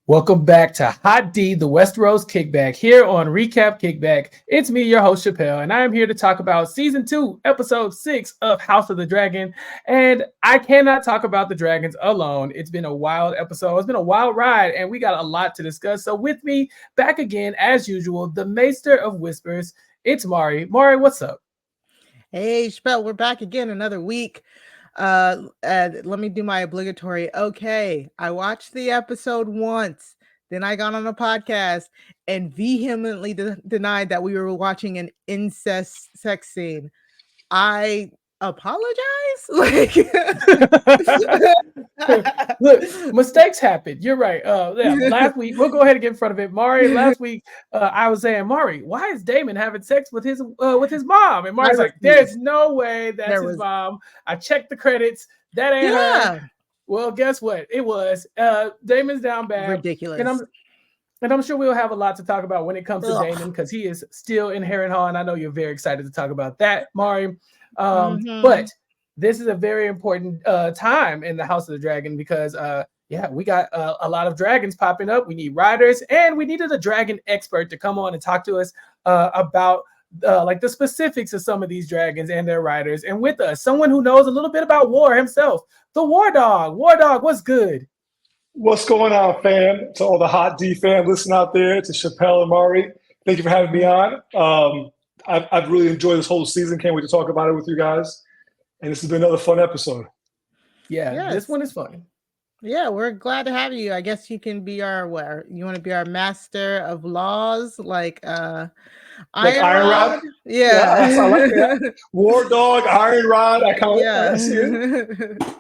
Welcome back to Hot D, the Westeros Kickback, here on Recap Kickback. It's me, your host, Chappell, and I am here to talk about Season 2, Episode 6 of House of the Dragon. And I cannot talk about the dragons alone. It's been a wild episode. It's been a wild ride, and we got a lot to discuss. So with me, back again, as usual, the Maester of Whispers, it's Mari. Mari, what's up? Hey, Chappell, we're back again another week. Let me do my obligatory. Okay, I watched the episode once, then I got on a podcast and vehemently denied that we were watching an incest sex scene. I apologize. Look, mistakes happen. You're right. Last week, we'll go ahead and get in front of it. Mari, last week, I was saying, Mari, why is Daemon having sex with his mom? And Mari's like, there's no way that's his mom. I checked the credits. That ain't her. Well, guess what? It was. Daemon's down bad. Ridiculous. And I'm sure we'll have a lot to talk about when it comes to Daemon, because he is still in Harrenhal, and I know you're very excited to talk about that, Mari. But this is a very important time in the House of the Dragon because, we got a lot of dragons popping up. We need riders, and we needed a dragon expert to come on and talk to us about like the specifics of some of these dragons and their riders. And with us, someone who knows a little bit about war himself, the Wardog. Wardog, what's good? What's going on, fam? To all the Hot D fam listening out there, to Chappell and Mari, thank you for having me on. I've really enjoyed this whole season. Can't wait to talk about it with you guys. And this has been another fun episode. Yeah, This one is fun. Yeah, we're glad to have you. I guess you can be our you want to be our master of laws, like Iron Rod? Yeah. I like that. Wardog, Iron Rod. I kind of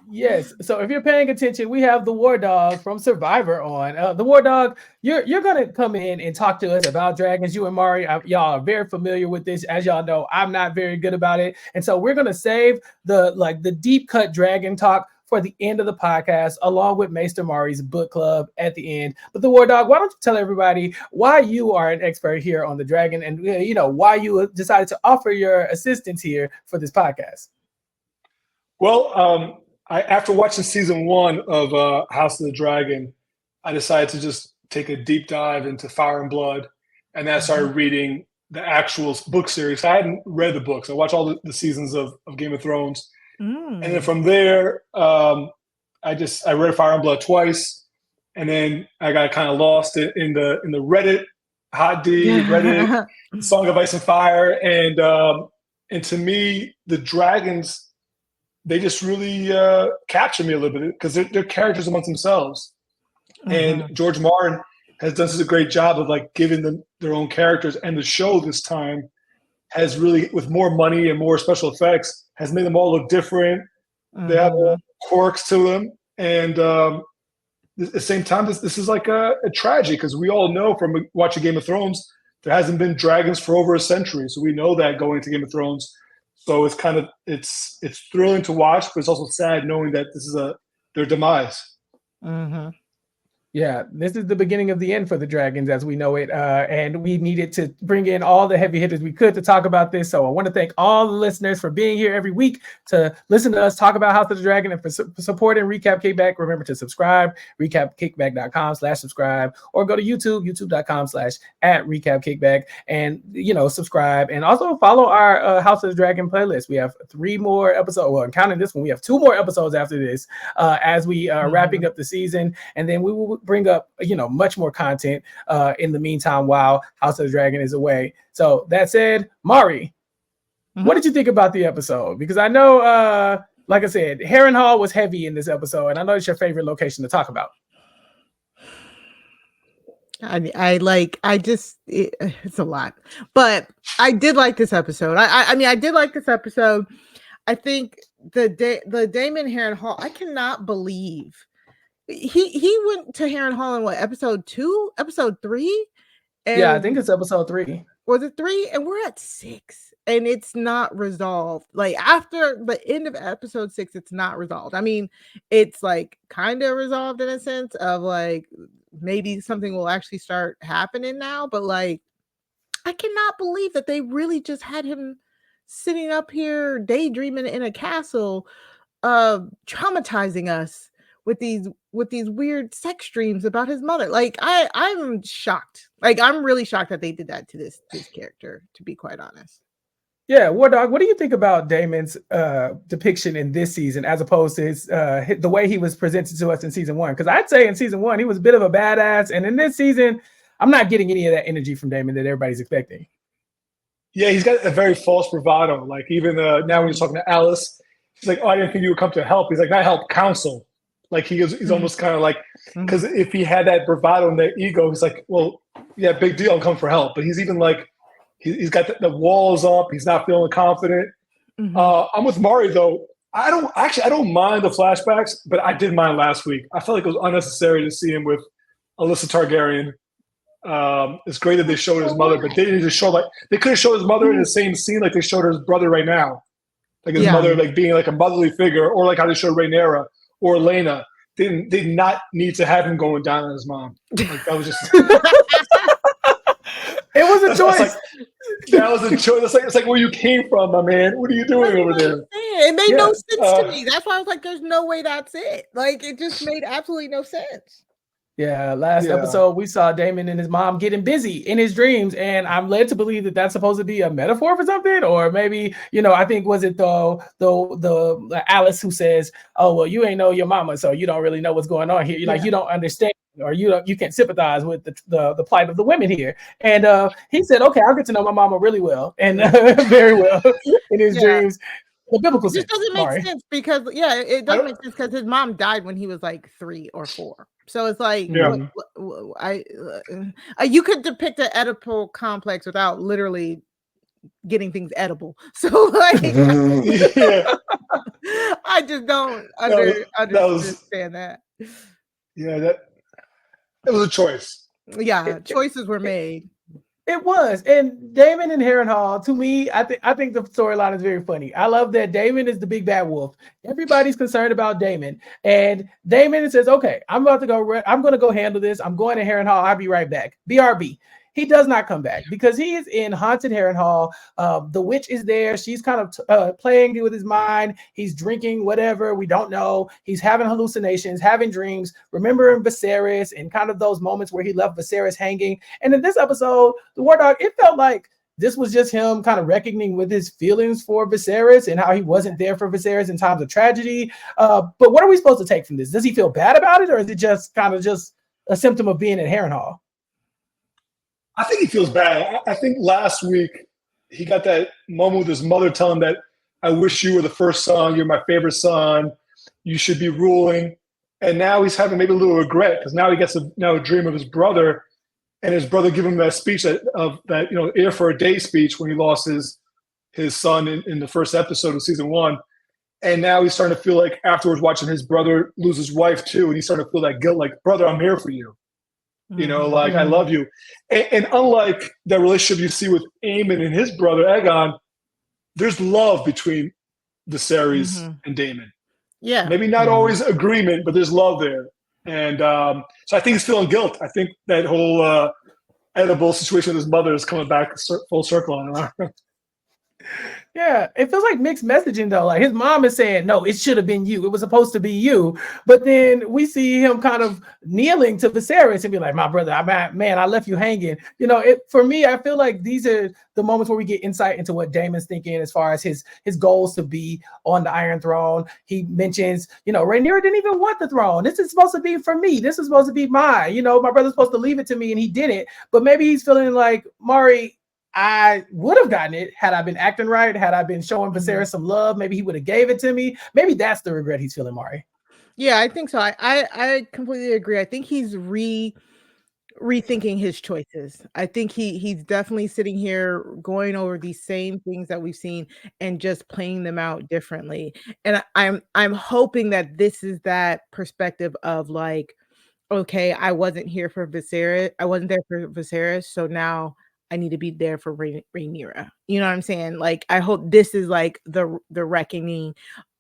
Yes. So if you're paying attention, we have the Wardog from Survivor on. The Wardog, you're gonna come in and talk to us about dragons. You and Mari, y'all are very familiar with this. As y'all know, I'm not very good about it, and so we're gonna save the deep cut dragon talk for the end of the podcast, along with Maester Mari's book club at the end. But the Wardog, why don't you tell everybody why you are an expert here on the dragon, and why you decided to offer your assistance here for this podcast? Well, after watching season 1 of House of the Dragon, I decided to just take a deep dive into Fire and Blood, and then I started reading the actual book series. I hadn't read the books. I watched all the seasons of Game of Thrones. And then from there, I read Fire and Blood twice, and then I got kind of lost in the Reddit, Hot D, Reddit, Song of Ice and Fire, and to me, the dragons, they just really capture me a little bit because they're characters amongst themselves, and George Martin has done such a great job of like giving them their own characters, and the show this time has really, with more money and more special effects, has made them all look different. They have quirks to them. And at the same time, this is like a tragedy, because we all know from watching Game of Thrones, there hasn't been dragons for over a century. So we know that going into Game of Thrones. So it's kind of, it's thrilling to watch, but it's also sad knowing that this is their demise. Yeah, this is the beginning of the end for the dragons as we know it, and we needed to bring in all the heavy hitters we could to talk about this. So I want to thank all the listeners for being here every week to listen to us talk about House of the Dragon, and for supporting Recap Kickback. Remember to subscribe, recapkickback.com/subscribe, or go to youtube.com/@recapkickback, and subscribe, and also follow our House of the Dragon playlist. We have 3 more episodes. Well, counting this one, we have 2 more episodes after this as we are wrapping up the season, and then we will bring up much more content in the meantime while House of the Dragon is away. So that said, Mari, what did you think about the episode? Because I know, like I said, Harrenhal was heavy in this episode, and I know it's your favorite location to talk about. It's a lot, but I did like this episode. I did like this episode. I think the Daemon Harrenhal, I cannot believe he went to Harrenhal in what, episode 2, episode 3? Yeah, I think it's episode 3. Was it 3? And we're at 6, and it's not resolved. Like after the end of episode 6, it's not resolved. I mean, it's like kind of resolved in a sense of like maybe something will actually start happening now, but like I cannot believe that they really just had him sitting up here daydreaming in a castle, traumatizing us with these weird sex dreams about his mother. Like I'm shocked. Like I'm really shocked that they did that to this character, to be quite honest. Yeah, Wardog, what do you think about Daemon's depiction in this season as opposed to his the way he was presented to us in season 1? Because I'd say in season 1 he was a bit of a badass, and in this season I'm not getting any of that energy from Daemon that everybody's expecting. Yeah, he's got a very false bravado. Like even now when he's talking to Alice, she's like, "Oh, I didn't think you would come to help." He's like, "Not help, counsel." Like he's almost kind of like, because if he had that bravado and that ego, he's like, "Well, yeah, big deal, I'll come for help." But he's even like, he's got the walls up. He's not feeling confident. I'm with Mari though. I don't mind the flashbacks, but I did mind last week. I felt like it was unnecessary to see him with Alyssa Targaryen. It's great that they showed his mother, but they didn't just show they could have showed his mother in the same scene like they showed his brother right now, like his mother like being like a motherly figure, or like how they showed Rhaenyra or Elena. They did not need to have him going down on his mom. Like that was just. It was a choice. That was a choice. It's like where you came from, my man. What are you doing over there? It made no sense to me. That's why I was like, "There's no way that's it." Like it just made absolutely no sense. Yeah, last episode we saw Daemon and his mom getting busy in his dreams, and I'm led to believe that that's supposed to be a metaphor for something, or maybe I think was it the Alice who says, "Oh well, you ain't know your mama, so you don't really know what's going on here. You you don't understand, or you can't sympathize with the plight of the women here." And he said, "Okay, I'll get to know my mama really well and very well in his dreams." The biblical sense. It doesn't make sense because it doesn't make sense because his mom died when he was like 3 or 4. So it's like you could depict an Oedipal complex without literally getting things edible. So like I just don't understand that. Yeah, that was a choice. Yeah, choices were made. It was, and Daemon and Harrenhal, to me, I think the storyline is very funny. I love that Daemon is the big bad wolf. Everybody's concerned about Daemon, and Daemon says, "Okay, I'm going to go handle this. I'm going to Harrenhal. I'll be right back." BRB. He does not come back because he is in haunted Harrenhal. The witch is there. She's kind of playing with his mind. He's drinking whatever. We don't know. He's having hallucinations, having dreams, remembering Viserys and kind of those moments where he left Viserys hanging. And in this episode, the Wardog, it felt like this was just him kind of reckoning with his feelings for Viserys and how he wasn't there for Viserys in times of tragedy. But what are we supposed to take from this? Does he feel bad about it, or is it just kind of just a symptom of being in Harrenhal? I think he feels bad. I think last week he got that moment with his mother telling him that, "I wish you were the first son. You're my favorite son. You should be ruling." And now he's having maybe a little regret because now he gets a dream of his brother, and his brother giving him that speech that air for a day speech when he lost his son in the first episode of season 1. And now he's starting to feel like afterwards watching his brother lose his wife too, and he's starting to feel that guilt, like, "Brother, I'm here for you. I love you." And unlike that relationship you see with Aemond and his brother Aegon, there's love between Viserys and Daemon. Yeah, maybe not always agreement, but there's love there. And so I think he's feeling guilt. I think that whole edible situation with his mother is coming back full circle on him. Yeah, it feels like mixed messaging though. Like his mom is saying, "No, it should have been you. It was supposed to be you." But then we see him kind of kneeling to Viserys and be like, "My brother, I left you hanging." For me, I feel like these are the moments where we get insight into what Daemon's thinking as far as his goals to be on the Iron Throne. He mentions, Rhaenyra didn't even want the throne. This is supposed to be for me. This is supposed to be mine. My brother's supposed to leave it to me, and he didn't. But maybe he's feeling like, Mari, I would have gotten it had I been acting right, had I been showing Viserys some love. Maybe he would have gave it to me. Maybe that's the regret he's feeling, Mari. Yeah, I think so. I completely agree. I think he's rethinking his choices. I think he's definitely sitting here going over these same things that we've seen and just playing them out differently. And I'm hoping that this is that perspective of like, okay, I wasn't here for Viserys. I wasn't there for Viserys, so now I need to be there for Rhaenyra. You know what I'm saying? Like, I hope this is like the reckoning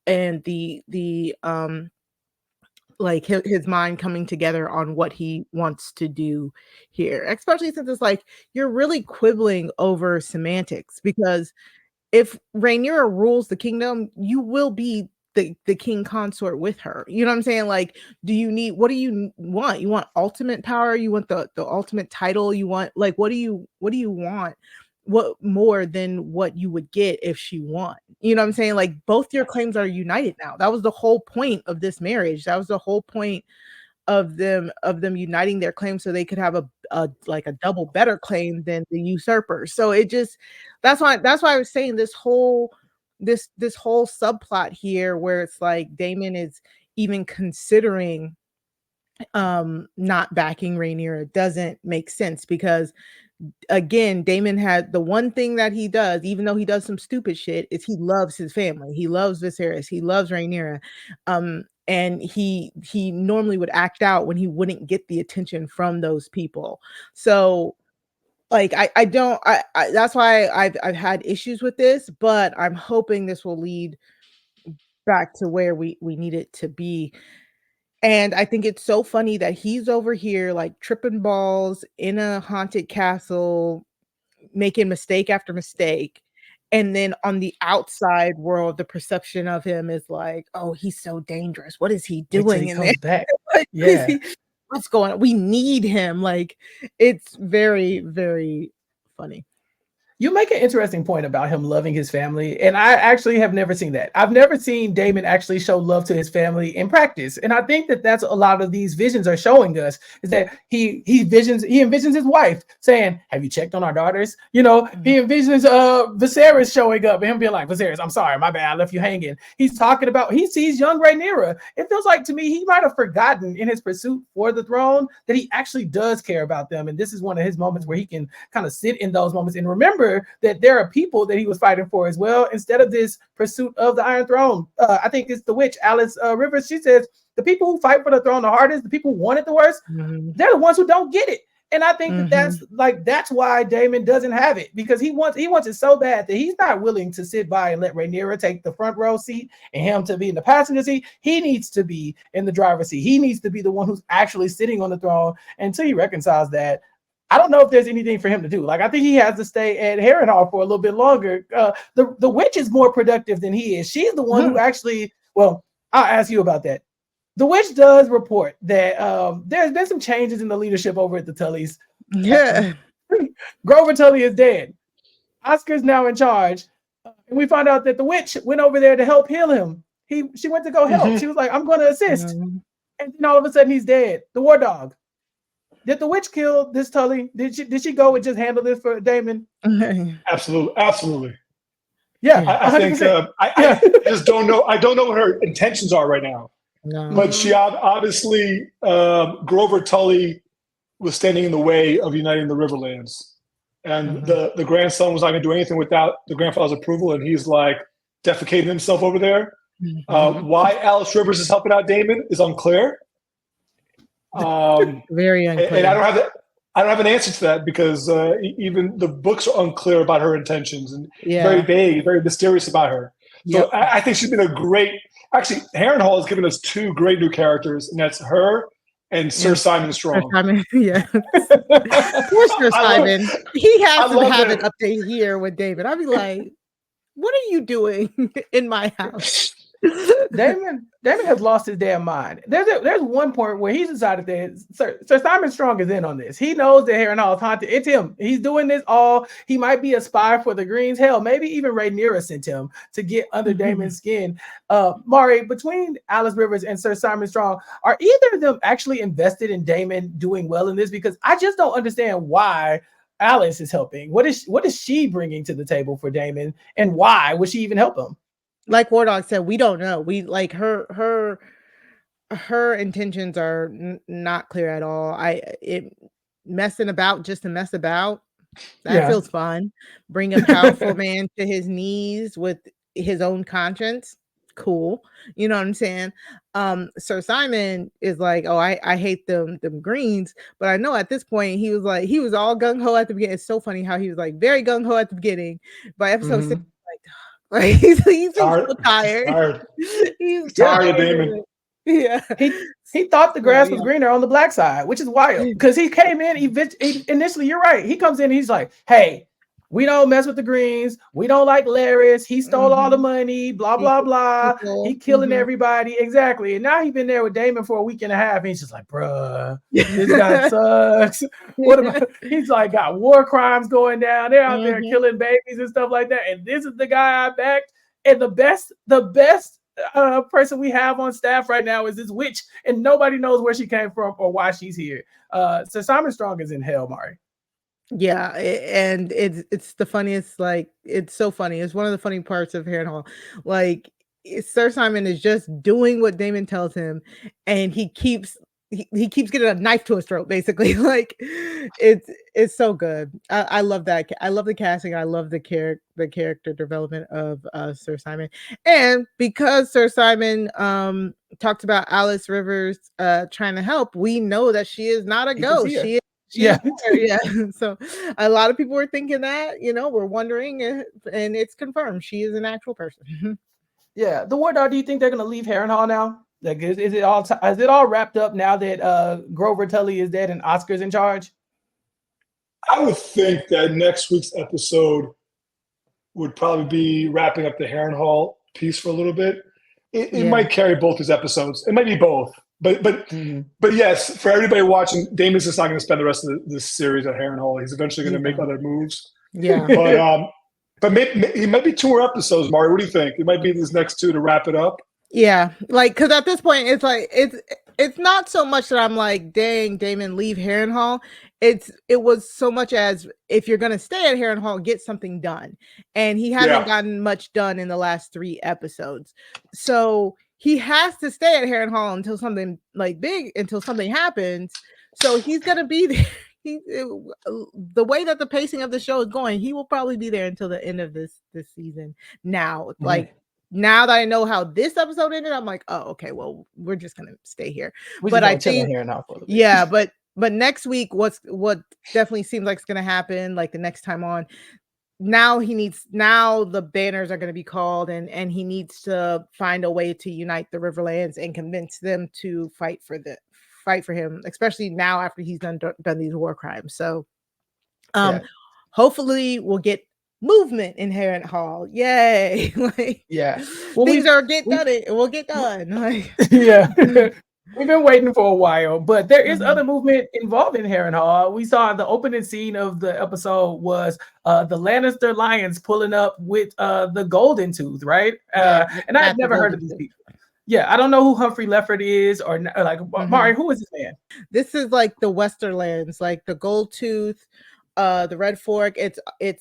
and the like his mind coming together on what he wants to do here, especially since it's like you're really quibbling over semantics, because if Rhaenyra rules the kingdom, you will be the king consort with her. You know what I'm saying? Like, what do you want? You want ultimate power? You want the ultimate title? You want, like, what do you want? What more than what you would get if she won? You know what I'm saying? Like, both your claims are united now. That was the whole point of this marriage. That was the whole point of them uniting their claims so they could have a double better claim than the usurper. So it just, that's why I was saying this whole subplot here where it's like Daemon is even considering not backing Rhaenyra doesn't make sense, because again, Daemon had the one thing that he does, even though he does some stupid shit, is he loves his family. He loves Viserys. He loves Rhaenyra. And he normally would act out when he wouldn't get the attention from those people. So, like, I don't. That's why I've had issues with this, but I'm hoping this will lead back to where we need it to be. And I think it's so funny that he's over here like tripping balls in a haunted castle, making mistake after mistake. And then on the outside world, the perception of him is like, oh, he's so dangerous. What is he doing in there? Back. Like, Yeah. What's going on? We need him. Like, it's very, very funny. You make an interesting point about him loving his family, and I actually have never seen that. I've never seen Daemon actually show love to his family in practice, and I think that that's a lot of these visions are showing us, is that he envisions his wife saying, "Have you checked on our daughters?" You know, he envisions Viserys showing up and him being like, "Viserys, I'm sorry, my bad, I left you hanging." He's talking about, he sees young Rhaenyra. It feels like to me he might have forgotten in his pursuit for the throne that he actually does care about them, and this is one of his moments where he can kind of sit in those moments and remember that there are people that he was fighting for as well, instead of this pursuit of the Iron Throne. I think it's the witch, Alice Rivers. She says the people who fight for the throne the hardest, the people who want it the worst, they're the ones who don't get it. And I think that's why Daemon doesn't have it, because he wants it so bad that he's not willing to sit by and let Rhaenyra take the front row seat and him to be in the passenger seat. He needs to be in the driver's seat. He needs to be the one who's actually sitting on the throne. Until he reconciles that, I don't know if there's anything for him to do. Like, I think he has to stay at Harrenhal for a little bit longer. The witch is more productive than he is. She's the one who actually, well, I'll ask you about that. The witch does report that there's been some changes in the leadership over at the Tullys. Yeah. Grover Tully is dead. Oscar's now in charge. And we found out that the witch went over there to help heal him. She went to go help. She was like, I'm going to assist. And then all of a sudden he's dead. The Wardog. Did the witch kill this Tully? Did she go and just handle this for Daemon? Absolutely. Yeah, I think I just don't know. I don't know what her intentions are right now. No. But she obviously, Grover Tully was standing in the way of uniting the Riverlands, and the grandson was not going to do anything without the grandfather's approval, and he's like defecating himself over there. Why Alice Rivers is helping out Daemon is unclear. Very unclear. And I don't have an answer to that, because even the books are unclear about her intentions and very vague, very mysterious about her. So I think she's been a great. Actually, Harrenhal has given us two great new characters, and that's her and Sir Simon Strong. Poor Sir Simon. He has to have an update here with David. I'd be like, "What are you doing in my house?" Daemon has lost his damn mind. There's one point where he's decided that Sir Simon Strong is in on this. He knows that Harrenhal is haunted. It's him. He's doing this all. He might be a spy for the Greens. Hell, maybe even Rhaenyra sent him to get under Daemon's skin. Mari, between Alice Rivers and Sir Simon Strong, are either of them actually invested in Daemon doing well in this? Because I just don't understand why Alice is helping. What is she bringing to the table for Daemon, and why would she even help him? Like Wardog said, we don't know. We like her intentions are not clear at all. Messing about just to mess about, that feels fun. Bring a powerful man to his knees with his own conscience. Cool. You know what I'm saying? Sir Simon is like, oh, I hate them Greens, but I know at this point he was all gung-ho at the beginning. It's so funny how he was like very gung-ho at the beginning. By episode 6, like he's so tired. He's tired of Daemon. Yeah, he thought the grass was greener on the black side, which is wild, because he came in. He initially, you're right. He comes in. He's like, "Hey, We don't mess with the Greens. We don't like Larys. He stole all the money, blah, blah, blah. He killing everybody. Exactly. And now he's been there with Daemon for a week and a half. And he's just like, bruh, this guy sucks. What about, he's like got war crimes going down. They're out there killing babies and stuff like that. And this is the guy I backed. And the best person we have on staff right now is this witch. And nobody knows where she came from or why she's here. So Simon Strong is in hell, Mari. Yeah, and it's the funniest, like, it's so funny. It's one of the funny parts of Harrenhal. Like, Sir Simon is just doing what Daemon tells him, and he keeps getting a knife to his throat, basically. Like, it's so good. I love that. I love the casting. I love the character development of Sir Simon. And because Sir Simon talked about Alice Rivers trying to help, we know that she is not a ghost. She is. Yeah. So a lot of people were thinking that, we're wondering, and it's confirmed she is an actual person. Yeah. The Wardog, do you think they're gonna leave Harrenhal now? Like, is it all wrapped up now that Grover Tully is dead and Oscar's in charge? I would think that next week's episode would probably be wrapping up the Harrenhal piece for a little bit. It might carry both these episodes. It might be both. But yes, for everybody watching, Daemon's just not going to spend the rest of this series at Harrenhal. He's eventually going to make other moves. Yeah. But maybe it might be 2 more episodes, Mari. What do you think? It might be these next 2 to wrap it up. Yeah, like, because at this point, it's like it's not so much that I'm like, dang, Daemon, leave Harrenhal. It was so much as, if you're gonna stay at Harrenhal, get something done, and he hasn't gotten much done in the last 3 episodes, so he has to stay at Harrenhal until something until something happens. So he's gonna be there. The way that the pacing of the show is going, he will probably be there until the end of this season. Now, now that I know how this episode ended, I'm like, oh, okay, well, we're just gonna stay here. But I think here now for a bit. But next week, what definitely seems like it's gonna happen, like the next time on. Now the banners are going to be called, and he needs to find a way to unite the Riverlands and convince them to fight for him, especially now after he's done these war crimes. So hopefully we'll get movement in Harrenhal. Yay. Things are get done. It will get done. We've been waiting for a while, but there is other movement involved in Harrenhal. We saw the opening scene of the episode was the Lannister Lions pulling up with the Golden Tooth, right? And I had never heard of these people. Yeah, I don't know who Humphrey Lefford is, or like Mari, who is this man? This is like the Westerlands, like the Gold Tooth, the Red Fork. It's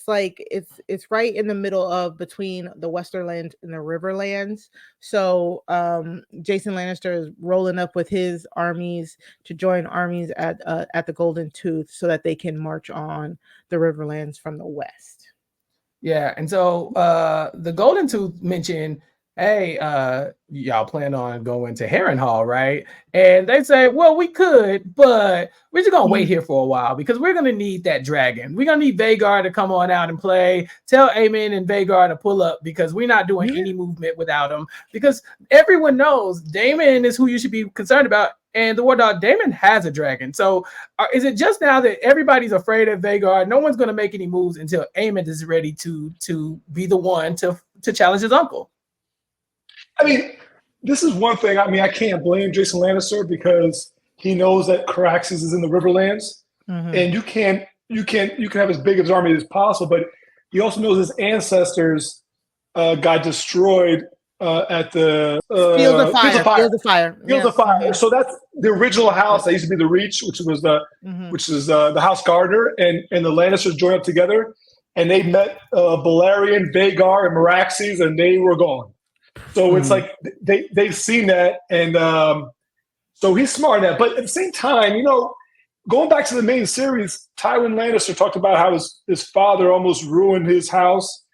right in the middle of between the Westerlands and the Riverlands. So Jason Lannister is rolling up with his armies to join armies at the Golden Tooth so that they can march on the Riverlands from the west. Yeah, and so the Golden Tooth mentioned, hey, y'all plan on going to Harrenhal, right? And they say, well, we could, but we're just going to wait here for a while because we're going to need that dragon. We're going to need Vhagar to come on out and play. Tell Aemond and Vhagar to pull up because we're not doing any movement without him, because everyone knows Daemon is who you should be concerned about. And the Wardog, Daemon has a dragon. So is it just now that everybody's afraid of Vhagar? No one's going to make any moves until Aemond is ready to be the one to challenge his uncle. I mean, this is one thing. I mean, I can't blame Jason Lannister because he knows that Caraxes is in the Riverlands, and you can have as big of an army as possible. But he also knows his ancestors got destroyed at the Field of Fire. So that's the original house that used to be the Reach, which is the House Gardner, and the Lannisters joined up together, and they met Balerion, Vhagar, and Meraxes, and they were gone. So it's like they've seen that, and so he's smart at that. But at the same time, going back to the main series, Tywin Lannister talked about how his father almost ruined his house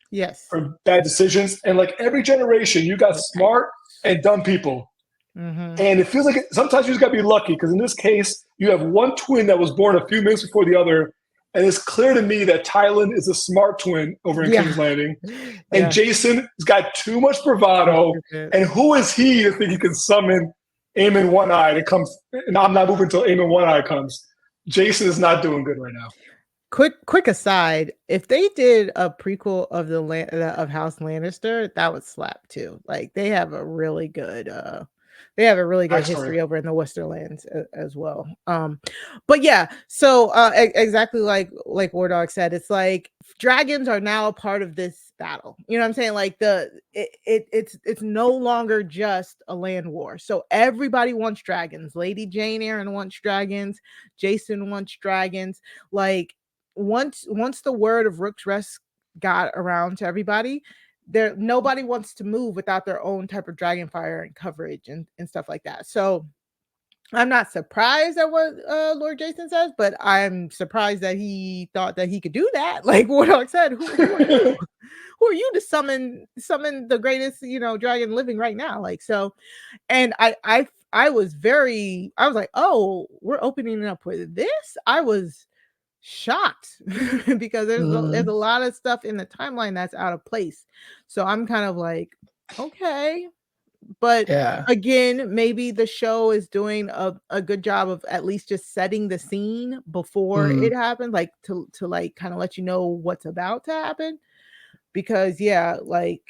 for bad decisions. And like every generation, you got smart and dumb people. And it feels like sometimes you just got to be lucky, because in this case, you have one twin that was born a few minutes before the other. And it's clear to me that Tywin is a smart twin over in King's Landing. And Jason has got too much bravado. And who is he to think he can summon Aemond One-Eye to come? And I'm not moving until Aemond One-Eye comes. Jason is not doing good right now. quick aside, if they did a prequel of the of House Lannister, that would slap too. Like they have a really good history over in the Westerlands as well. But yeah, so exactly like Wardog said, it's like dragons are now a part of this battle. You know what I'm saying? Like it's no longer just a land war. So everybody wants dragons. Lady Jane Eyre wants dragons. Jason wants dragons. Like once the word of Rook's Rest got around to everybody, nobody wants to move without their own type of dragonfire and coverage and stuff like that. So I'm not surprised at what Lord Jason says, but I'm surprised that he thought that he could do that. Like Wardog said, who are you? Who are you to summon the greatest, dragon living right now? Like, so, and I was like, oh, we're opening it up with this. I was shocked because there's a lot of stuff in the timeline that's out of place. So I'm kind of like, okay. But again, maybe the show is doing a good job of at least just setting the scene before it happens, like to like kind of let you know what's about to happen. Because like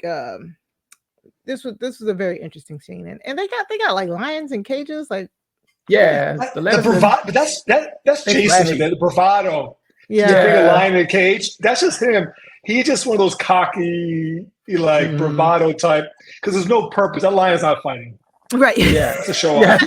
this was a very interesting scene, and they got like lions in cages, like the bravado. But that's Jason. The bravado. Yeah, bring a lion in a cage. That's just him. He's just one of those cocky, like bravado type. Because there's no purpose. That lion's not fighting. Right. Yeah. It's a show off.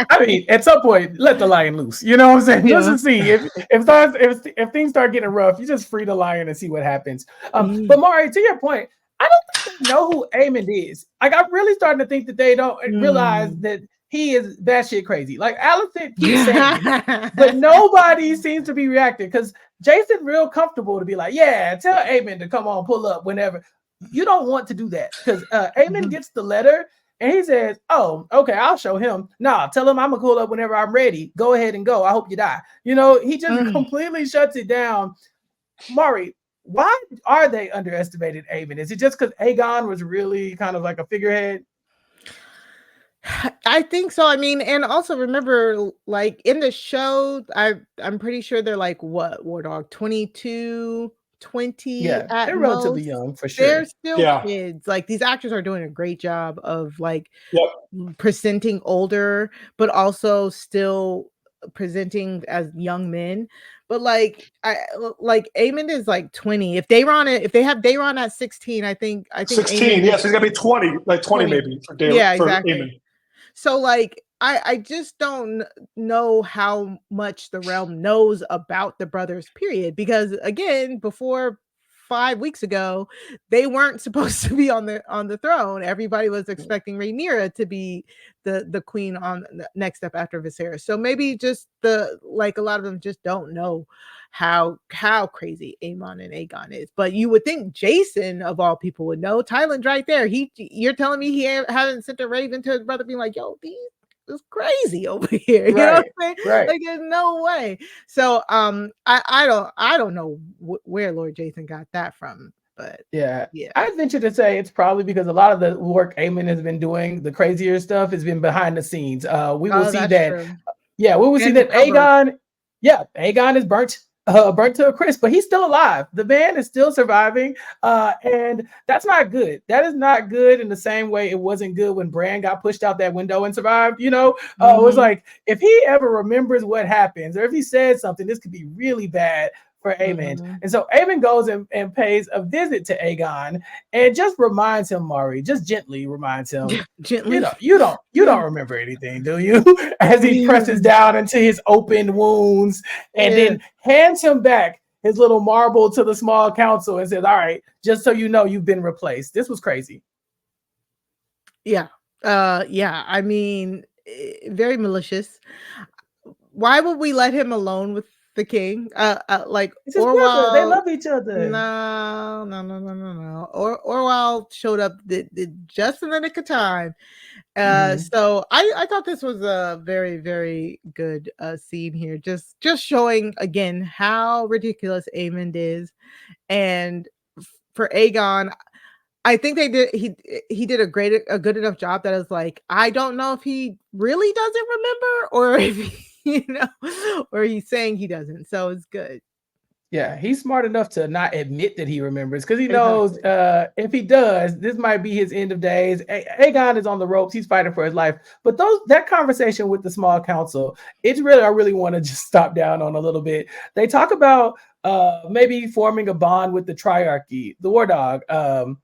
I mean, at some point, let the lion loose. You know what I'm saying? Just to see if things start getting rough, you just free the lion and see what happens. But Mari, to your point, I don't think they know who Aemond is. Like, I'm really starting to think that they don't realize that he is batshit crazy. Like Allison keeps saying it, but nobody seems to be reacting because Jason real comfortable to be like, yeah, tell Aemond to come on, pull up whenever. You don't want to do that because Aemond gets the letter and he says, oh, okay, I'll show him. Nah, tell him I'm gonna pull up whenever I'm ready. Go ahead and go. I hope you die. He just completely shuts it down. Mari, why are they underestimated Aemond? Is it just because Aegon was really kind of like a figurehead? I think so. I mean, and also remember, like in the show, I'm pretty sure they're like what, Wardog, 22, 20. Yeah, they're relatively young for sure. They're still kids. Like these actors are doing a great job of like presenting older, but also still presenting as young men. But like Aemond is like 20. If they have Daeron at 16, I think 16. Yes, he's gonna be 20, like 20 maybe for Daeron. Yeah, exactly. Aemond. So like I just don't know how much the realm knows about the brothers, period. Because again, before 5 weeks ago, they weren't supposed to be on the throne. Everybody was expecting Rhaenyra to be the queen on the next step after Viserys. So maybe just a lot of them just don't know how crazy Aemon and Aegon is. But you would think Jason of all people would know. Tyland's right there. You're telling me he hasn't sent a raven to his brother being like, yo, it's crazy over here. You know what I'm saying? Right. Like there's no way. So I don't know where Lord Jason got that from. But yeah, I venture to say it's probably because a lot of the work Aemond has been doing, the crazier stuff, has been behind the scenes. We will see that. True. Yeah, we will see that Aegon. Yeah, Aegon is burnt to a crisp, but he's still alive. The man is still surviving, and that's not good. That is not good in the same way it wasn't good when Bran got pushed out that window and survived. It was like if he ever remembers what happens, or if he said something, this could be really bad for Aemond. And so Aemond goes and pays a visit to Aegon and just reminds him, Mari, just gently reminds him, gently. You don't remember anything, do you? As he presses down into his open wounds and then hands him back his little marble to the small council and says, all right, just so you know, you've been replaced. This was crazy. Yeah. I mean, very malicious. Why would we let him alone with the king? Like Orwell, they love each other. No. Orwell showed up just in the nick of time. So I thought this was a very, very good scene here. Just showing again how ridiculous Aemond is, and for Aegon, I think he did a good enough job that is like, I don't know if he really doesn't remember or if he, or he's saying he doesn't. So it's good. Yeah, he's smart enough to not admit that he remembers because he knows if he does, this might be his end of days. Aegon is on the ropes; he's fighting for his life. But that conversation with the small council, I really want to just stop down on a little bit. They talk about maybe forming a bond with the Triarchy, the Wardog.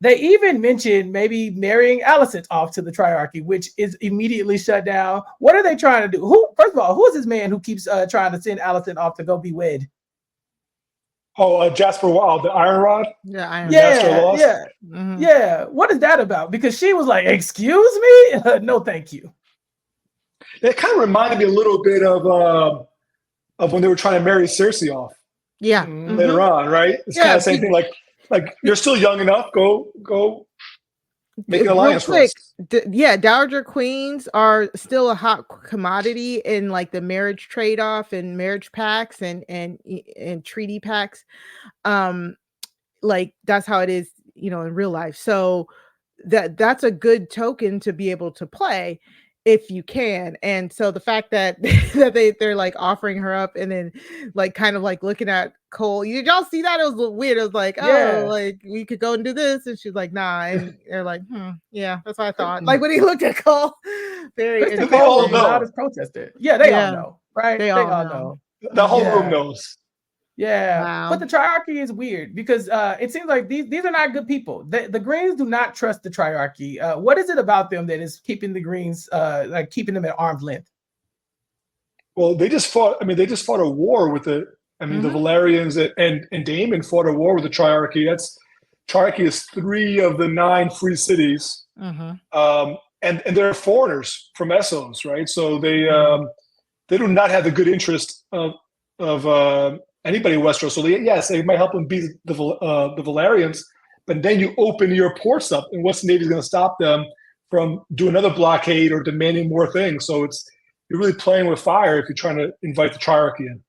They even mentioned maybe marrying Alicent off to the Triarchy, which is immediately shut down. What are they trying to do? First of all, who is this man who keeps trying to send Alicent off to go be wed? Oh, Jasper Wild, the Iron Rod? Yeah, Yeah. Mm-hmm. Yeah. What is that about? Because she was like, excuse me? No, thank you. It kind of reminded me a little bit of when they were trying to marry Cersei off. Yeah. Later on, right? It's kind of the same thing. Like you're still young enough. Go make an alliance for us. Dowager queens are still a hot commodity in like the marriage trade-off and marriage pacts and treaty pacts. Like that's how it is, in real life. So that's a good token to be able to play if you can. And so the fact that they're like offering her up and then like kind of like looking at Cole, did y'all see that? It was a little weird. It was like, like we could go and do this, and she's like, nah. And they're like, yeah, that's what I thought. Like when he looked at Cole, very Cole was protested. Yeah, they all know, right? They all know. The whole room knows. Yeah, wow. But the Triarchy is weird because it seems like these are not good people. The Greens do not trust the Triarchy. What is it about them that is keeping the Greens keeping them at arm's length? Well, they just fought a war with the Valerians and Daemon fought a war with the Triarchy. Triarchy is 3 of the 9 free cities, and they're foreigners from Essos, right? So they do not have the good interest of anybody in Westeros. So they might help them beat the Valerians, but then you open your ports up, and what's the Navy's going to stop them from doing another blockade or demanding more things? So you're really playing with fire if you're trying to invite the Triarchy in.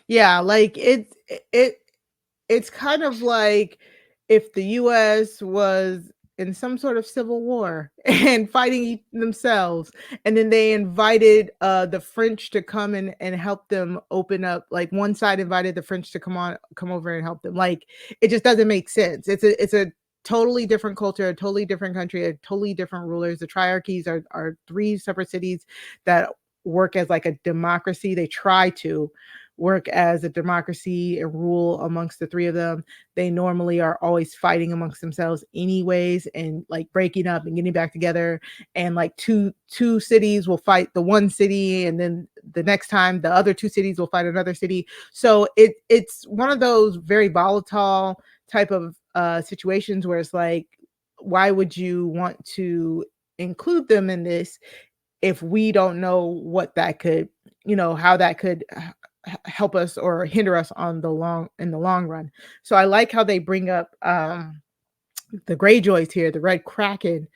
Yeah, like it's kind of like if the U.S. was in some sort of civil war and fighting themselves, and then they invited the French to come and help them open up. Like one side invited the French to come over and help them. Like it just doesn't make sense. It's a totally different culture, a totally different country, a totally different rulers. The Triarchies are 3 separate cities that work as like a democracy. They try to work as a democracy and rule amongst the 3 of them. They normally are always fighting amongst themselves anyways, and like breaking up and getting back together. And like two cities will fight the one city, and then the next time the other 2 cities will fight another city. So it's one of those very volatile type of situations where it's like, why would you want to include them in this if we don't know what that could, how that could help us or hinder us in the long run. So I like how they bring up the Greyjoys here, the Red Kraken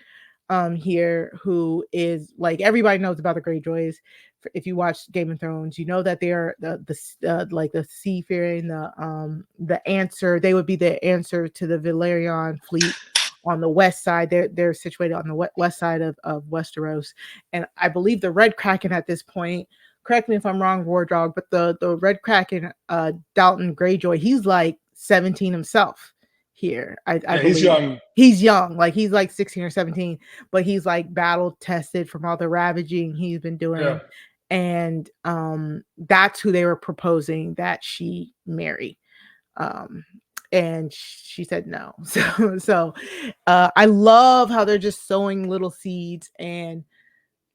here, who is like, everybody knows about the Greyjoys. If you watch Game of Thrones, you know that they are the seafaring, the answer. They would be the answer to the Valerian fleet on the west side. They're situated on the west side of Westeros, and I believe the Red Kraken at this point, correct me if I'm wrong, Wardog, but the Red Kraken, Dalton Greyjoy, he's like 17 himself here. I believe he's young, like he's like 16 or 17, but he's like battle tested from all the ravaging he's been doing. Yeah. And that's who they were proposing that she marry. And she said no. So I love how they're just sowing little seeds and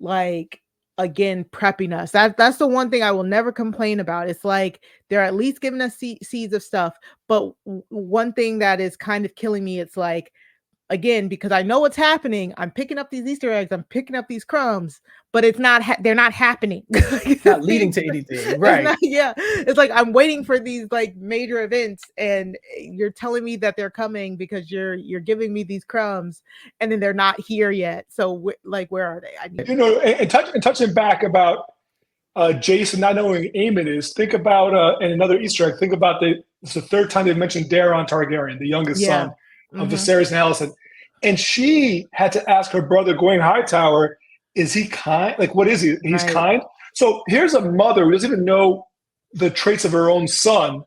like, again, prepping us. That's the one thing I will never complain about. It's like they're at least giving us seeds of stuff. But one thing that is kind of killing me, it's like, again, because I know what's happening, I'm picking up these Easter eggs, I'm picking up these crumbs, but it's not they're not happening. It's not leading to anything, right? It's like I'm waiting for these like major events, and you're telling me that they're coming because you're giving me these crumbs, and then they're not here yet. So where are they? And touching back about Jason not knowing who Aemond is, think about and another Easter egg. Think about it's the 3rd time they've mentioned Daeron Targaryen, the youngest son of Viserys and Alicent, and she had to ask her brother Gwaine Hightower, is he kind? Like, what is he? He's kind. So here's a mother who doesn't even know the traits of her own son,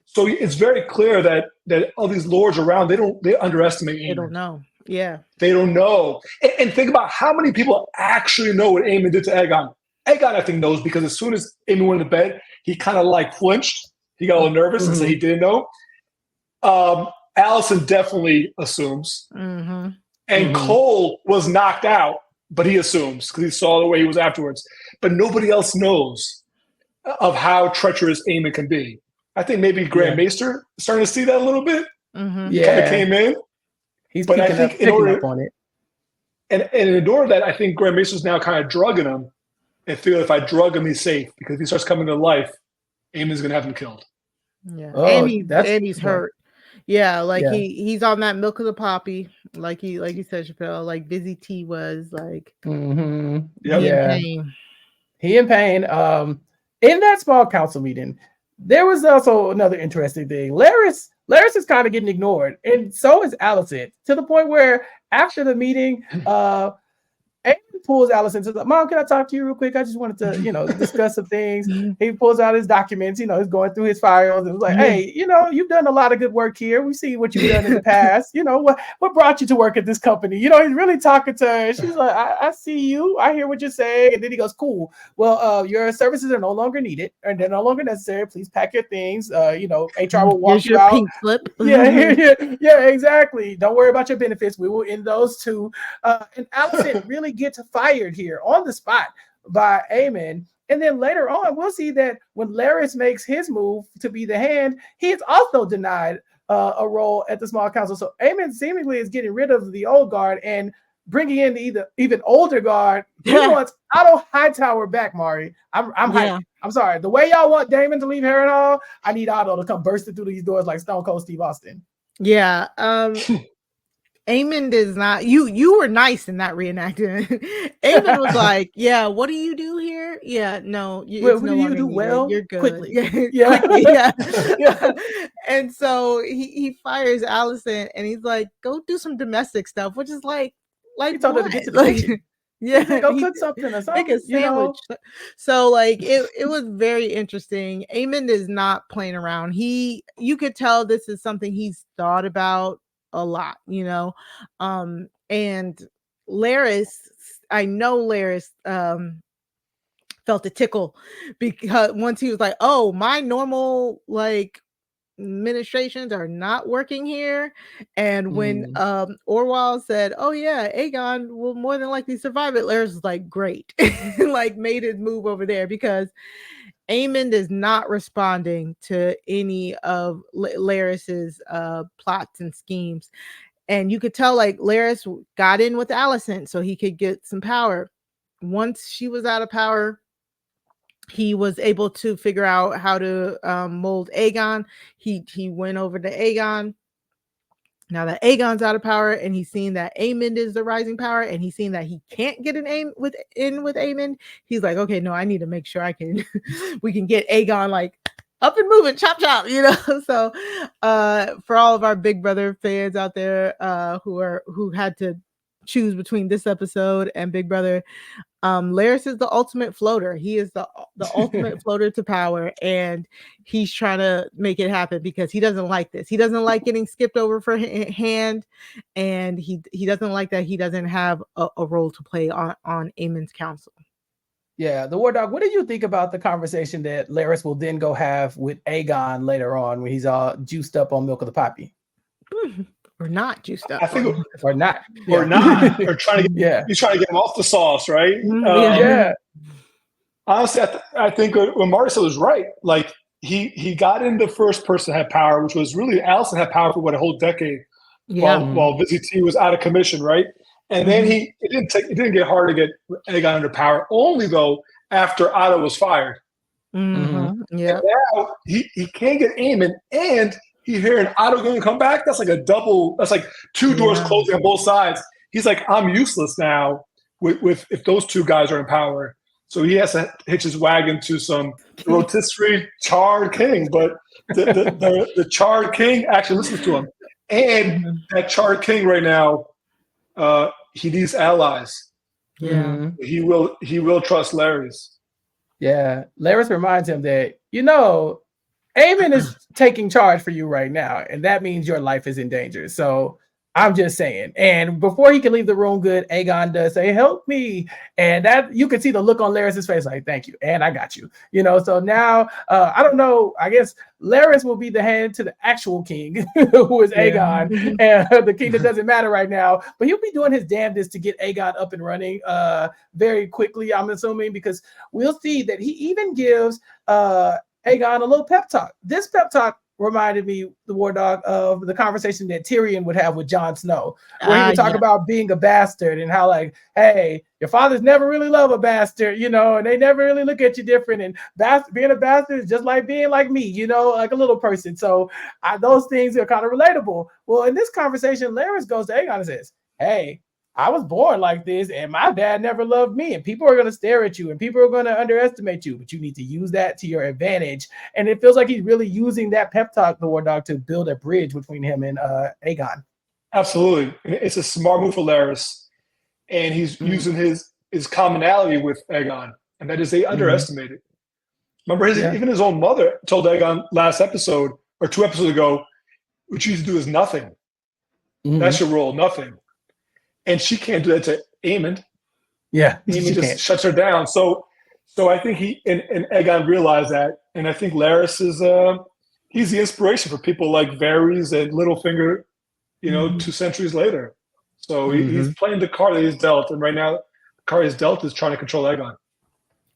So it's very clear that all these lords around, they underestimate Aemon. They don't know. Yeah. They don't know. And think about how many people actually know what Aemon did to Aegon. Aegon, I think, knows because as soon as Aemon went to bed, he kind of like flinched. He got a little nervous and said he didn't know. Allison definitely assumes. And Cole was knocked out, but he assumes because he saw the way he was afterwards. But nobody else knows of how treacherous Aemon can be. I think maybe Grand Maester starting to see that a little bit. He kind of came in. He's picking up on it. And in order that, I think Grand Maester's now kind of drugging him and feel if I drug him, he's safe. Because if he starts coming to life, Aemon's going to have him killed. Yeah. And he's hurt. Yeah, like he's on that milk of the poppy, like you said, Chappell, like Busy T was like in pain. He in pain. In that small council meeting, there was also another interesting thing. Larys is kind of getting ignored, and so is Allison, to the point where after the meeting, Aemon pulls Allison to the Mom, can I talk to you real quick? I just wanted to, discuss some things. He pulls out his documents, he's going through his files and was like, hey, you've done a lot of good work here. We see what you've done in the past. What brought you to work at this company? He's really talking to her. She's like, I see you. I hear what you're saying. And then he goes, cool. Well, your services are no longer needed and they're no longer necessary. Please pack your things. HR will walk you out. Pink slip. Yeah, exactly. Don't worry about your benefits. We will end those too. And Allison really gets fired here on the spot by Aemon. And then later on, we'll see that when Larys makes his move to be the hand, he is also denied a role at the small council. So Aemon seemingly is getting rid of the old guard and bringing in the even older guard. He wants Otto Hightower back, Mari. I'm hyped. I'm sorry. The way y'all want Daemon to leave Harrenhal, I need Otto to come bursting through these doors like Stone Cold Steve Austin. Yeah. Aemon is not. You were nice in that reenactment. Aemon was like, "Yeah, what do you do here? Yeah, no, what do you do? Well, you're good. Quickly, yeah." And so he fires Allison, and he's like, "Go do some domestic stuff," which is like he told her to get to the kitchen. Yeah, go cook something or something. Make a sandwich. So like it was very interesting. Aemon is not playing around. You could tell this is something he's thought about a lot, and Larys, I know Larys felt a tickle because once he was like, oh, my normal like administrations are not working here. And when Orwell said, oh yeah, Aegon will more than likely survive it, Larys was like, great. Like made his move over there because Aemond is not responding to any of Larys's plots and schemes. And you could tell like Larys got in with Allison so he could get some power. Once she was out of power, he was able to figure out how to mold Aegon. He went over to Aegon. Now that Aegon's out of power and he's seen that Aemond is the rising power and he's seen that he can't get in with Aemond, he's like, okay, no, I need to make sure we can get Aegon like up and moving, chop. So for all of our Big Brother fans out there who had to choose between this episode and Big Brother, Larys is the ultimate floater. He is the ultimate floater to power, and he's trying to make it happen because he doesn't like this. He doesn't like getting skipped over for hand, and he doesn't like that he doesn't have a role to play on Aemon's council. Yeah, the Wardog, what do you think about the conversation that Larys will then go have with Aegon later on when he's all juiced up on milk of the poppy? Or not juiced up. I think or not. Or not. Or trying to get he's trying to get him off the sauce, right? Honestly, I think what Mari said was right. Like he got in the first person that had power, which was really Allison had power for a whole decade while Busy T was out of commission, right? And then it didn't get hard to get Aegon under power, only though after Otto was fired. Yeah. And now he can't get Aemon, and he hearing Otto going to come back. That's like that's like two doors closing on both sides. He's like, I'm useless now with if those two guys are in power. So he has to hitch his wagon to some rotisserie charred king, but the charred king actually listens to him. And that charred king right now, he needs allies. Yeah, he will trust Larys. Yeah, Larys reminds him that Aemond is taking charge for you right now, and that means your life is in danger. So I'm just saying. And before he can leave the room, good, Aegon does say, "Help me," and that you can see the look on Larys's face, like, "Thank you, and I got you." You know. So now, I don't know. I guess Larys will be the hand to the actual king, who is Aegon, and the kingdom doesn't matter right now. But he'll be doing his damnedest to get Aegon up and running very quickly. I'm assuming, because we'll see that he even gives Aegon a little pep talk. This pep talk reminded me, the Wardog, of the conversation that Tyrion would have with Jon Snow, where he would talk about being a bastard and how, like, hey, your fathers never really love a bastard, you know, and they never really look at you different. And being a bastard is just like being like me, you know, like a little person. So those things are kind of relatable. Well, in this conversation, Larys goes to Aegon and says, hey, I was born like this, and my dad never loved me, and people are going to stare at you, and people are going to underestimate you, but you need to use that to your advantage. And it feels like he's really using that pep talk, the Wardog, to build a bridge between him and Aegon. Absolutely. It's a smart move for Larys, and he's using his commonality with Aegon, and that is they underestimate it. Remember, even his own mother told Aegon last episode, or 2 episodes ago, what you need to do is nothing. That's your role, nothing. And she can't do that to Aemond. Yeah, Aemond just shuts her down. So I think he and Aegon realized that, and I think Larys is he's the inspiration for people like Varys and Littlefinger, you know, 2 centuries later. So he's playing the card that he's dealt, and right now the card he's dealt is trying to control Aegon.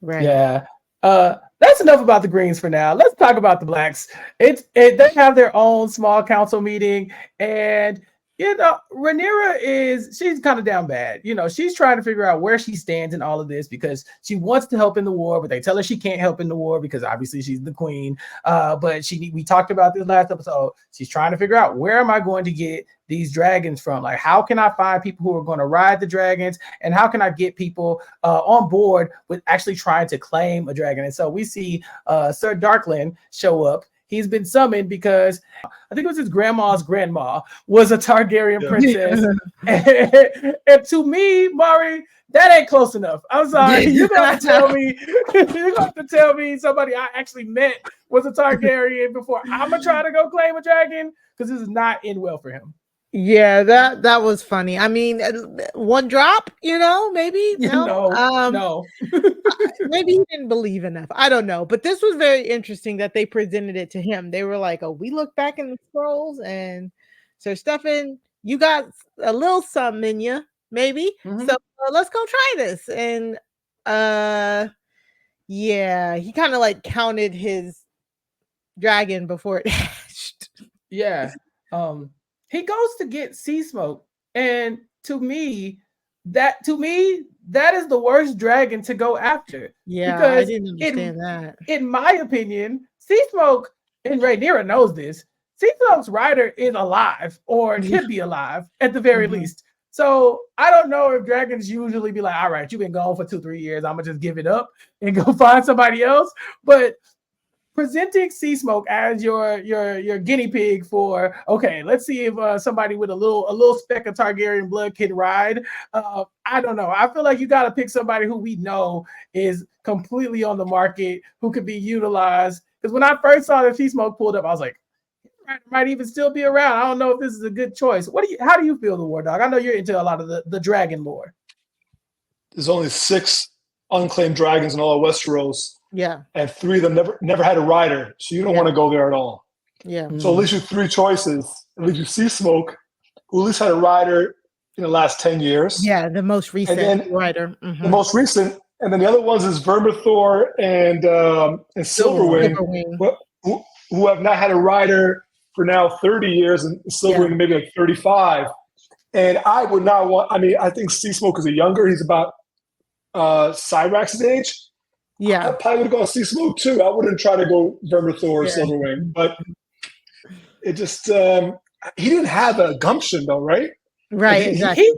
Right. Yeah. That's enough about the Greens for now. Let's talk about the Blacks. They have their own small council meeting, and you know, Rhaenyra she's kind of down bad. You know, she's trying to figure out where she stands in all of this, because she wants to help in the war, but they tell her she can't help in the war because obviously she's the queen. But we talked about this last episode. She's trying to figure out, where am I going to get these dragons from? Like, how can I find people who are going to ride the dragons, and how can I get people on board with actually trying to claim a dragon? And so we see Sir Darkland show up. He's been summoned because I think it was his grandma's grandma was a Targaryen princess. And to me, Mari, that ain't close enough. I'm sorry. You're going to tell me, somebody I actually met was a Targaryen before I'm going to try to go claim a dragon, because this is not end well for him. Yeah, that was funny. I mean, 1 drop, you know, maybe. No. Maybe he didn't believe enough. I don't know. But this was very interesting that they presented it to him. They were like, oh, we look back in the scrolls, and Sir Stefan, you got a little something in you, maybe. So let's go try this. And yeah, he kind of like counted his dragon before it hatched. Yeah. He goes to get Seasmoke, and to me, that is the worst dragon to go after. Yeah, because I didn't understand that. In my opinion, Seasmoke, and Rhaenyra knows this, Seasmoke's rider is alive, or could be alive at the very least. So I don't know if dragons usually be like, all right, you've been gone for 2-3 years, I'm gonna just give it up and go find somebody else. But presenting Seasmoke as your guinea pig for, okay, let's see if somebody with a little speck of Targaryen blood can ride. I don't know. I feel like you got to pick somebody who we know is completely on the market, who could be utilized. Because when I first saw that Seasmoke pulled up, I was like, might even still be around. I don't know if this is a good choice. How do you feel, the Wardog? I know you're into a lot of the dragon lore. There's only 6 unclaimed dragons in all of Westeros. Yeah. And 3 of them never had a rider. So you don't want to go there at all. Yeah. So at least you 3 choices. At least you Seasmoke, who at least had a rider in the last 10 years. Yeah, the most recent rider. The most recent. And then the other ones is Vermithor and Silverwing, who have not had a rider for now 30 years, and Silverwing maybe like 35. And I would not want, I think Seasmoke is younger. He's about Cyrax's age. Yeah, I probably would go Seasmoke too. I wouldn't try to go Vermithor or Silverwing, but it just he didn't have a gumption though, right? Right, exactly.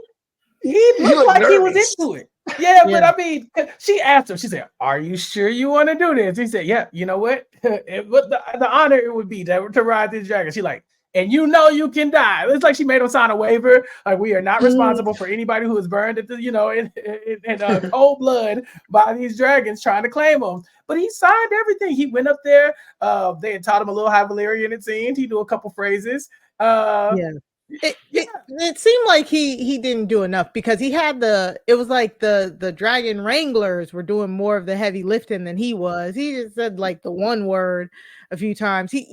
He looked like he was into it. Yeah, but I mean, she asked him. She said, "Are you sure you want to do this?" He said, "Yeah." You know what? The honor it would be to ride this dragon. She like, and you know you can die. It's like she made him sign a waiver. Like, we are not responsible for anybody who is burned at the, in cold blood by these dragons trying to claim them. But he signed everything. He went up there. They had taught him a little High Valyrian, it seemed. He knew a couple phrases. It seemed like he didn't do enough, because he had it was like the dragon wranglers were doing more of the heavy lifting than he was. He just said like the one word a few times. He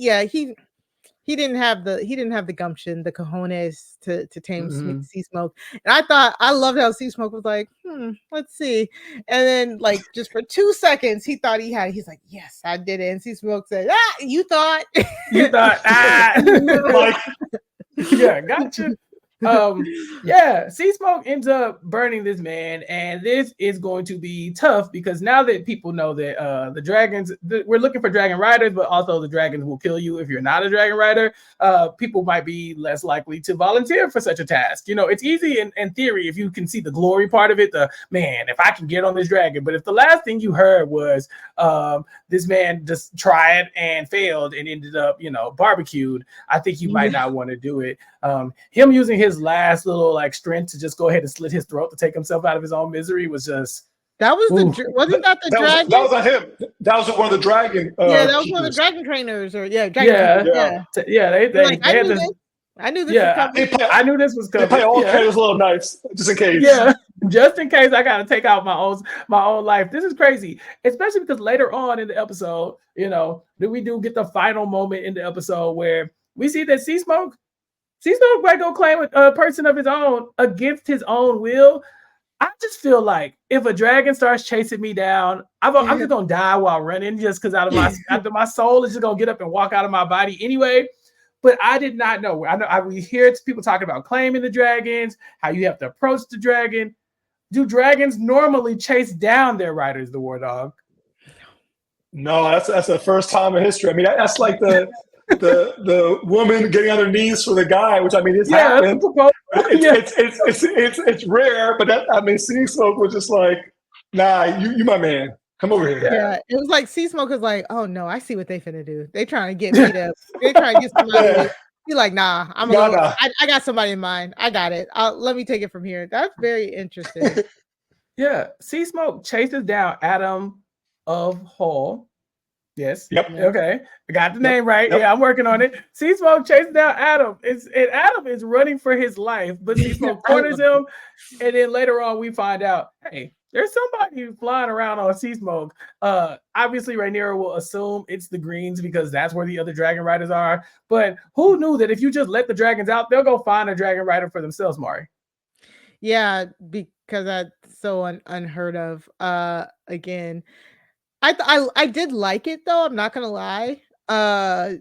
didn't have the gumption, the cojones to tame Seasmoke. And I loved how Seasmoke was like, let's see. And then like just for 2 seconds, he thought he's like, yes, I did it. And Seasmoke said, you thought. Like, yeah, gotcha. Seasmoke ends up burning this man, and this is going to be tough, because now that people know that the dragons, we're looking for dragon riders, but also the dragons will kill you if you're not a dragon rider. People might be less likely to volunteer for such a task. It's easy in theory if you can see the glory part of it. If I can get on this dragon. But if the last thing you heard was this man just tried and failed and ended up, barbecued, I think you might not want to do it. Him using his last little like strength to just go ahead and slit his throat to take himself out of his own misery was just. That was wasn't that the dragon? That was not him. That was one of the dragon. That was one of the dragon trainers, or They had this. I knew this was coming. I knew this was coming. They play all players a little nice, just in case. Yeah, just in case I gotta take out my own life. This is crazy, especially because later on in the episode, we do get the final moment in the episode where we see that Seasmoke might go claim a person of his own against his own will. I just feel like if a dragon starts chasing me down, I'm just gonna die while running, just because out of my soul is just gonna get up and walk out of my body anyway. But I did not know. We hear people talking about claiming the dragons, how you have to approach the dragon. Do dragons normally chase down their riders, the Wardog? No, that's the first time in history. I mean, that's like the woman getting on her knees for the guy, which I mean, it's happened. It's rare, but Seasmoke was just like, nah, you my man. Come over here. Yeah, it was like Seasmoke was like, oh no, I see what they finna do. They trying to get me to. They trying to get somebody. He's like, nah, I got somebody in mind. I got it. Let me take it from here. That's very interesting. Yeah, Seasmoke chases down Adam of Hall. Yes. Yep. Okay. I got the name right. Yep. Yeah, I'm working on it. Seasmoke chases down Adam. Adam is running for his life, but Seasmoke corners him. And then later on, we find out, hey, there's somebody flying around on Seasmoke. Obviously, Rhaenyra will assume it's the Greens because that's where the other dragon riders are. But who knew that if you just let the dragons out, they'll go find a dragon rider for themselves, Mari? Yeah, because that's so unheard of. Again, I did like it though. I'm not gonna lie. I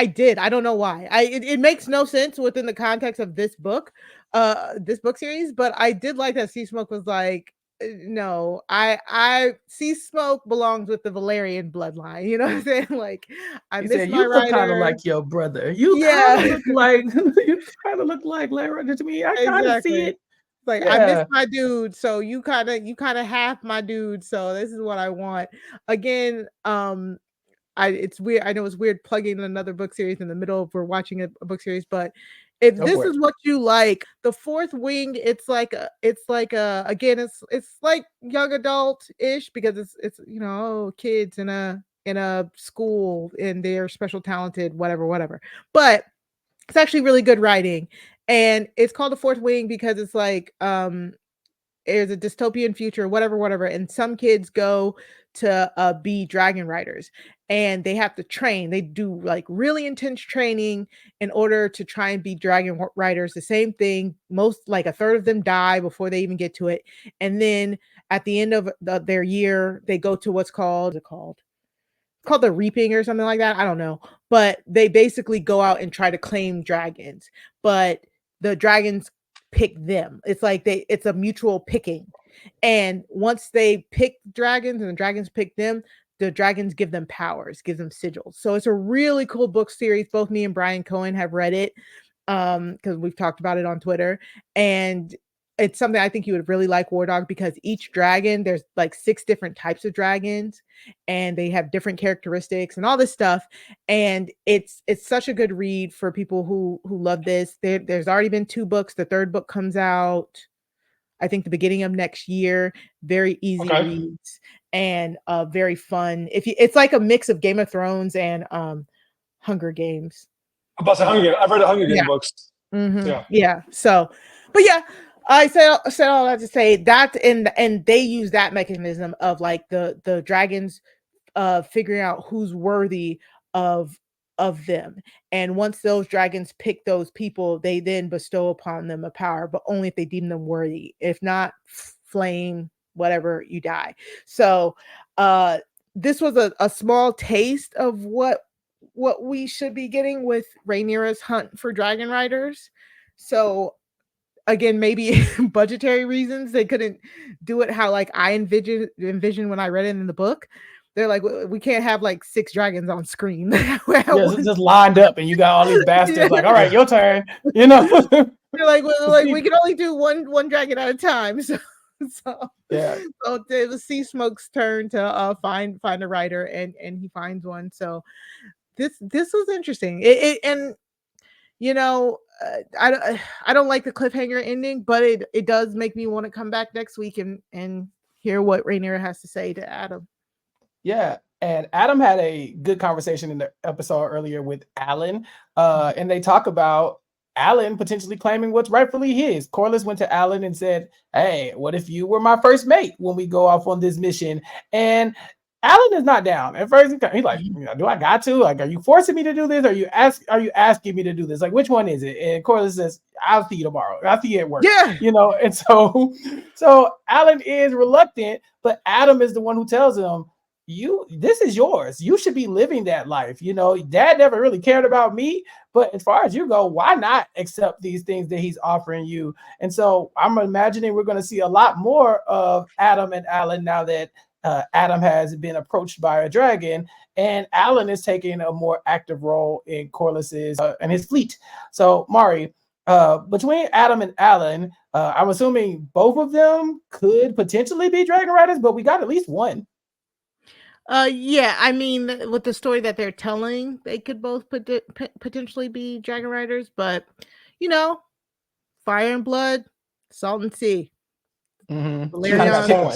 did. I don't know why. It makes no sense within the context of this book series, but I did like that Seasmoke was like, no, I Seasmoke belongs with the Valerian bloodline. You know what I'm saying? Like, I miss my rider. You kind of like your brother. You kind of look like Larry to me. I kind of see it. Like, I miss my dude, so you kind of have my dude, so this is what I want. Again, it's weird. I know it's weird plugging another book series in the middle of we're watching a book series, but if this is what you like, the Fourth Wing, it's like young adult-ish, because it's kids in a school and they're special talented, whatever. But it's actually really good writing. And it's called the Fourth Wing because it's like there's a dystopian future, whatever, and some kids go to be dragon riders, and they have to train. They do like really intense training in order to try and be dragon riders. The same thing. Most, like a third of them die before they even get to it, and then at the end of their year, they go to what's called the reaping or something like that. I don't know, but they basically go out and try to claim dragons, but the dragons pick them. It's like it's a mutual picking. And once they pick dragons and the dragons pick them, the dragons give them powers, give them sigils. So it's a really cool book series. Both me and Brian Cohen have read it because we've talked about it on Twitter. And it's something I think you would really like, Wardog, because each dragon, there's like 6 different types of dragons, and they have different characteristics and all this stuff. And it's such a good read for people who love this. There's already been 2 books. The 3rd book comes out, I think, the beginning of next year. Very easy reads and very fun. It's like a mix of Game of Thrones and Hunger Games. About the Hunger Games. I've read the Hunger Games books. Yeah. So, but yeah, I said all that to say that, and they use that mechanism of like the dragons figuring out who's worthy of them, and once those dragons pick those people, they then bestow upon them a power, but only if they deem them worthy. If not, flame, whatever, you die. So this was a small taste of what we should be getting with Rhaenyra's hunt for dragon riders. So again, maybe budgetary reasons, they couldn't do it how like I envisioned when I read it in the book. They're like, we can't have like 6 dragons on screen. Just lined up, and you got all these bastards like, all right, your turn. You know, they're like we can only do one dragon at a time. So yeah. So it was Seasmoke's turn to find a rider, and he finds one. So this was interesting. And you know, I don't like the cliffhanger ending, but it does make me want to come back next week and hear what Rhaenyra has to say to Adam. Yeah, and Adam had a good conversation in the episode earlier with Alan, and they talk about Alan potentially claiming what's rightfully his. Corlys went to Alan and said, "Hey, what if you were my first mate when we go off on this mission?" And Alan is not down. At first, he's like, "Do I got to? Like, are you forcing me to do this? Are you asking me to do this? Like, which one is it?" And Corlys says, "I'll see you tomorrow. I'll see you at work." Yeah, you know. And so Alan is reluctant, but Adam is the one who tells him, this is yours. You should be living that life. You know, Dad never really cared about me, but as far as you go, why not accept these things that he's offering you? And so I'm imagining we're going to see a lot more of Adam and Alan now that Adam has been approached by a dragon, and Alan is taking a more active role in Corlys's and his fleet. So Mari, between Adam and Alan, I'm assuming both of them could potentially be dragon riders, but we got at least one. Yeah, I mean, with the story that they're telling, they could both potentially be dragon riders, but you know, fire and blood, salt and sea. Valerian,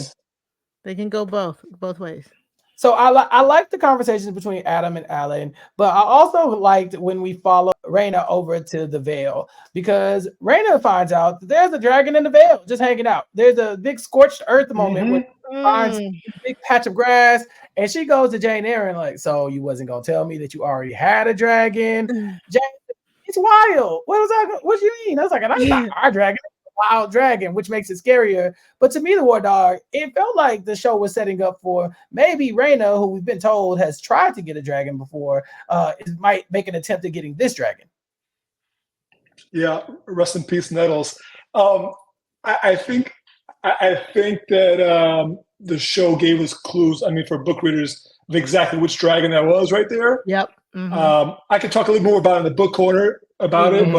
they can go both ways. So I like the conversations between Adam and Alan, but I also liked when we follow Rhaena over to the Vale, because Rhaena finds out that there's a dragon in the Vale just hanging out. There's a big scorched earth moment when she finds a big patch of grass, and she goes to Jane Eyre and like, "So you wasn't gonna tell me that you already had a dragon?" Jane, it's wild. What do you mean? I was like, "That's not our dragon. Wild dragon," which makes it scarier. But to me, the Wardog, it felt like the show was setting up for maybe Rhaena, who we've been told has tried to get a dragon before, might make an attempt at getting this dragon. Yeah, rest in peace, Nettles. I think that the show gave us clues. I mean, for book readers, of exactly which dragon that was right there. Yep. I could talk a little more about it in the book corner about it,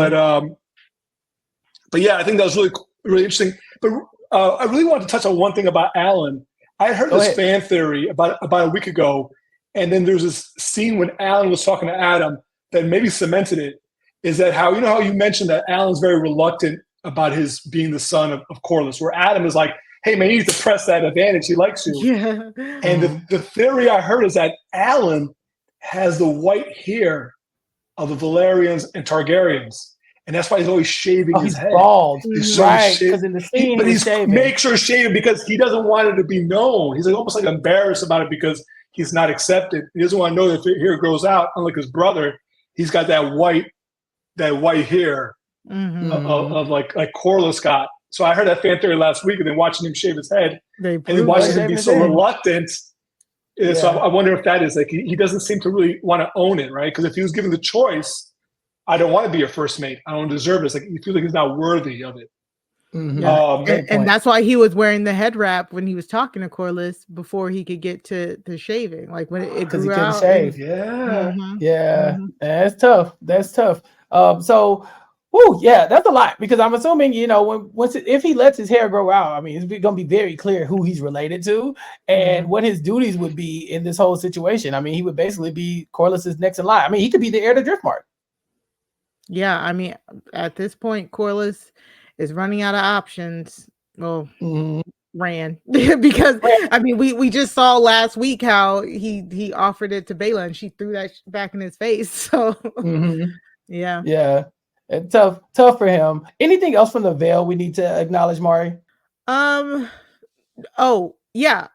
but yeah, I think that was really interesting. But I really wanted to touch on one thing about Alan. I heard this fan theory about a week ago, and then there's this scene when Alan was talking to Adam that maybe cemented it. Is that how you mentioned that Alan's very reluctant about his being the son of Corlys, where Adam is like, "Hey man, you need to press that advantage. He likes you." Yeah. And the theory I heard is that Alan has the white hair of the Valerians and Targaryens. And that's why he's always shaving his head. Bald. He's right, because in the scene he's shaving. Make sure shaving because he doesn't want it to be known. He's like almost like embarrassed about it because he's not accepted. He doesn't want to know that if hair grows out. Unlike his brother, he's got that white hair of like Corlys got. So I heard that fan theory last week, and then watching him shave his head, and then watching him be so reluctant. Yeah. So I wonder if that is like he doesn't seem to really want to own it, right? Because if he was given the choice, I don't want to be your first mate. I don't deserve it. It's like he feels like he's not worthy of it. And that's why he was wearing the head wrap when he was talking to Corlys before he could get to shaving. Like when it grew out. Shave. That's tough. So Oh yeah, that's a lot because I'm assuming if he lets his hair grow out, I mean, it's going to be very clear who he's related to and what his duties would be in this whole situation. I mean, he would basically be Corlys's next in line. I mean, he could be the heir to Driftmark. Yeah, I mean, at this point, Corlys is running out of options. Well, ran because I mean, we just saw last week how he offered it to Vale and she threw that back in his face. So yeah. And tough for him. Anything else from the Vale we need to acknowledge, Mari? Oh yeah.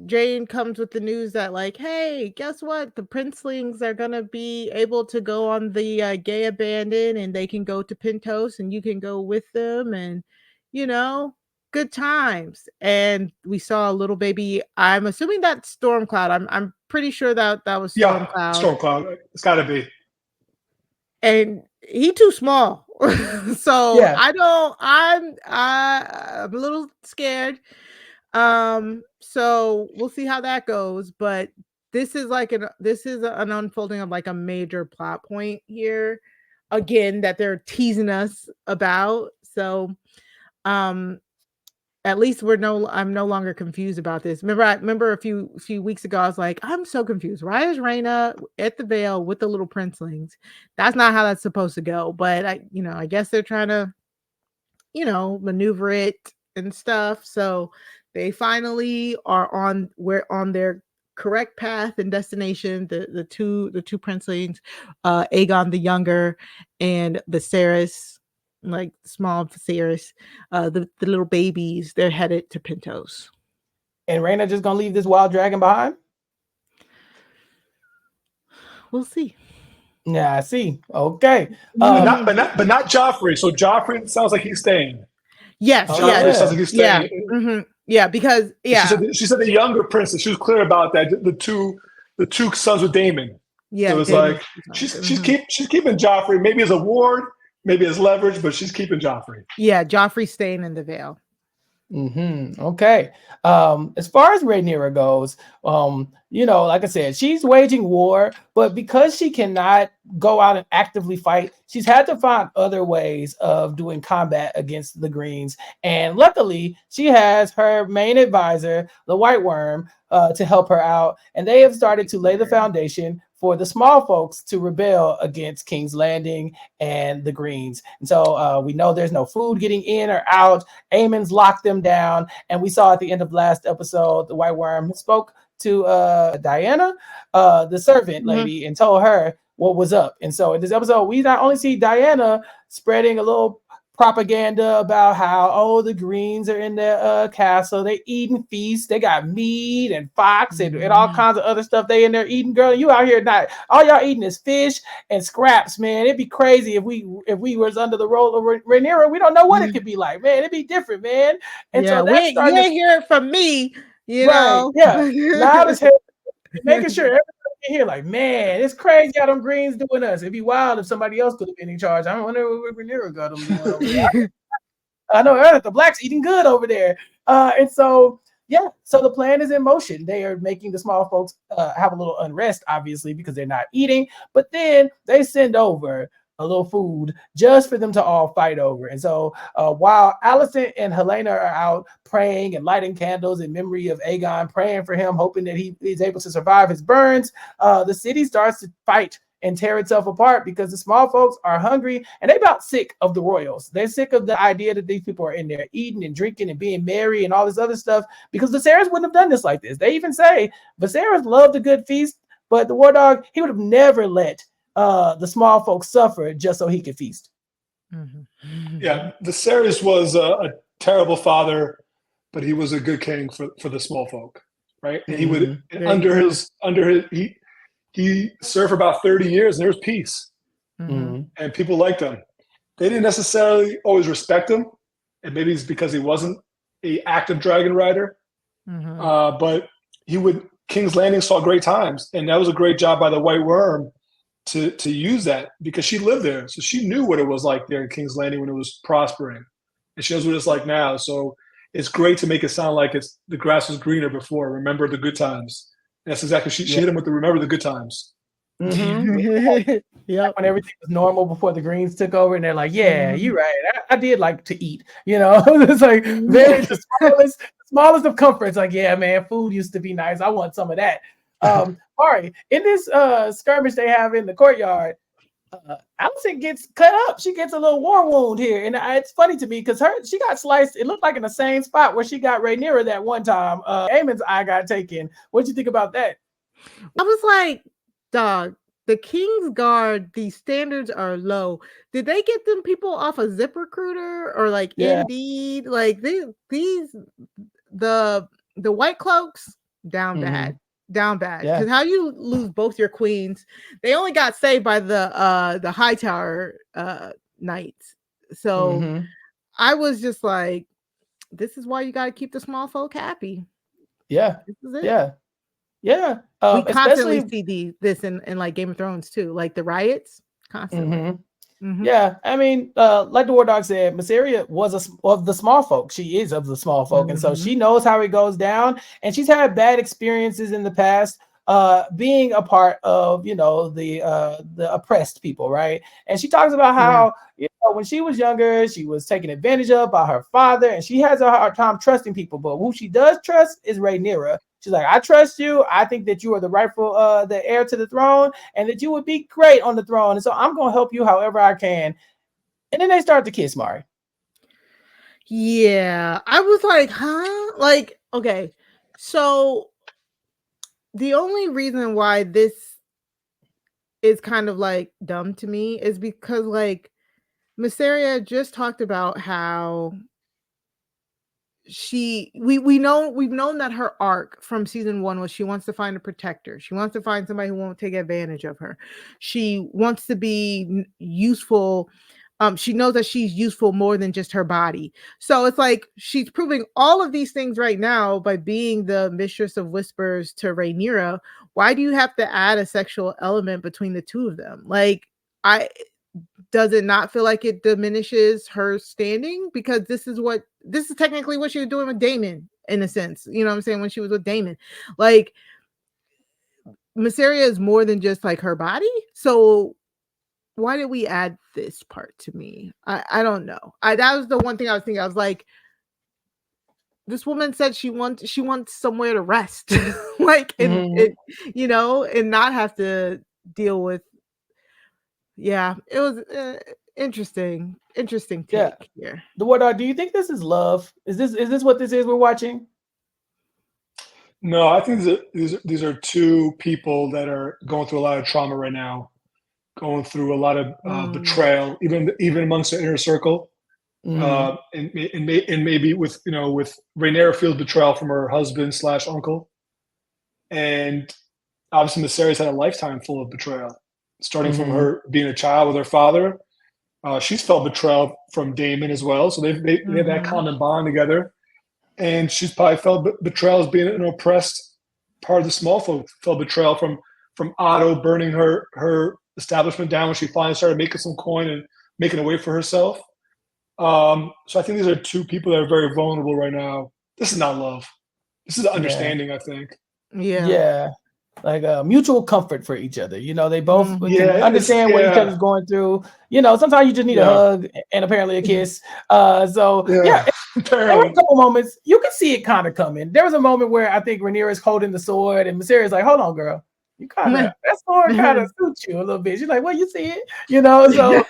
Jane comes with the news that like, hey, guess what? The princelings are gonna be able to go on the gay abandon, and they can go to Pentos, and you can go with them, and good times. And we saw a little baby. I'm assuming that's Stormcloud. I'm pretty sure that was Stormcloud. Yeah, Stormcloud. It's got to be. And he too small, so yeah. I'm a little scared. So we'll see how that goes. But this is an unfolding of like a major plot point here, again, that they're teasing us about. So, at least I'm no longer confused about this. Remember a few weeks ago, I was like, I'm so confused. Why is Rhaena at the Vale with the little princelings? That's not how that's supposed to go. But I guess they're trying to, maneuver it and stuff. So they finally are on their correct path and destination. The two princelings, Aegon the Younger and Viserys, like small Viserys, the little babies, they're headed to Pentos. And Rhaena just gonna leave this wild dragon behind? We'll see. Yeah, I see. Okay. But not Joffrey. So Joffrey sounds like he's staying. Yes. Sounds like he's staying. Yeah, because she said the younger princess. She was clear about that. The two sons with Daemon. Yeah, so it was like she's keeping Joffrey, maybe as a ward, maybe as leverage, but she's keeping Joffrey. Yeah, Joffrey's staying in the Vale. Okay. As far as Rhaenyra goes, like I said, she's waging war, but because she cannot go out and actively fight, she's had to find other ways of doing combat against the Greens. And luckily, she has her main advisor, the White Worm, to help her out. And they have started to lay the foundation for the Smallfolks to rebel against King's Landing and the Greens. And so we know there's no food getting in or out. Aemond's locked them down. And we saw at the end of last episode, the White Worm spoke to Diana, the servant lady, and told her what was up. And so in this episode, we not only see Diana spreading a little propaganda about how the Greens are in their castle, they eating feast, they got meat and fox and all kinds of other stuff they in there eating. Girl, you out here not all y'all eating is fish and scraps, man. It'd be crazy if we was under the role of Rhaenyra. We don't know what it could be like, man. It'd be different, man. And so that's you ain't hear it from me, know. Loud as hell, making sure everybody can hear, like, man, it's crazy how them Greens doing us. It'd be wild if somebody else could have been in charge. I wonder what Rhaenyra got them doing over there. I know the blacks eating good over there. And so so the plan is in motion. They are making the small folks have a little unrest, obviously, because they're not eating, but then they send over a little food just for them to all fight over. And so while Alicent and Helena are out praying and lighting candles in memory of Aegon, praying for him, hoping that he is able to survive his burns, the city starts to fight and tear itself apart because the small folks are hungry and they're about sick of the royals. They're sick of the idea that these people are in there eating and drinking and being merry and all this other stuff, because Viserys wouldn't have done this like this. They even say Viserys loved a good feast, but the Wardog, he would have never let the small folks suffer just so he could feast. Yeah, Viserys was a terrible father, but he was a good king for the small folk, right? And he would he served for about 30 years and there was peace, and people liked him. They didn't necessarily always respect him, and maybe it's because he wasn't an active dragon rider, but King's Landing saw great times, and that was a great job by the White Worm to use that, because she lived there. So she knew what it was like there in King's Landing when it was prospering. And she knows what it's like now. So it's great to make it sound like the grass was greener before. Remember the good times. And that's exactly, she hit him with the remember the good times. Yeah. When everything was normal before the Greens took over, and they're like, "Yeah, you're right. I did like to eat." It's like very the smallest of comforts. Like, yeah, man, food used to be nice. I want some of that. Mari, in this skirmish they have in the courtyard, Allison gets cut up. She gets a little war wound here, and it's funny to me because she got sliced. It looked like in the same spot where she got Rhaenyra that one time. Aemond's eye got taken. What'd you think about that? I was like, dog, the King's Guard, these standards are low. Did they get them people off of ZipRecruiter or like Indeed? Like the White Cloaks down bad. Because how you lose both your queens? They only got saved by the Hightower knights. So I was just like, this is why you got to keep the small folk happy. Yeah, this is it. Yeah. We constantly see this in like Game of Thrones too, like the riots constantly. Yeah, I mean, like the Wardog said, Mysaria was of the small folk. She is of the small folk, and so she knows how it goes down. And she's had bad experiences in the past, being a part of the oppressed people, right? And she talks about how when she was younger, she was taken advantage of by her father, and she has a hard time trusting people. But who she does trust is Rhaenyra. She's like, I trust you. I think that you are the rightful the heir to the throne, and that you would be great on the throne. And so I'm going to help you however I can. And then they start to kiss, Mari. Yeah, I was like, huh? Like, okay, so the only reason why this is kind of like dumb to me is because like Mysaria just talked about how we've known that her arc from season 1 was she wants to find a protector. She wants to find somebody who won't take advantage of her. She wants to be useful. She knows that she's useful more than just her body. So it's like she's proving all of these things right now by being the mistress of whispers to Rhaenyra. Why do you have to add a sexual element between the two of them? Like, does it not feel like it diminishes her standing? Because this is technically what she was doing with Daemon, in a sense. You know what I'm saying? When she was with Daemon, like Mysaria is more than just like her body. So why did we add this part to me? I don't know. That was the one thing I was thinking. I was like, this woman said she wants somewhere to rest, like and not have to deal with. Yeah, it was interesting take here. The Wardog, do you think this is love? Is this what this is we're watching? No, I think these are two people that are going through a lot of trauma right now, going through a lot of betrayal, even amongst the inner circle, and maybe with Rhaenyra feels betrayal from her husband / uncle, and obviously Mysaria's had a lifetime full of betrayal. Starting from her being a child with her father, she's felt betrayal from Daemon as well. So they have that common bond together, and she's probably felt betrayal as being an oppressed part of the Smallfolk. Felt betrayal from Otto burning her establishment down when she finally started making some coin and making a way for herself. So I think these are two people that are very vulnerable right now. This is not love. This is understanding. I think. Yeah. Like mutual comfort for each other. They both can understand what each other's going through. Sometimes you just need a hug and apparently a kiss. There were a couple moments you could see it kind of coming. There was a moment where I think Rhaenyra is holding the sword and Mysaria's like, hold on, girl. You that sword kind of suits you a little bit. She's like, well, you see it, so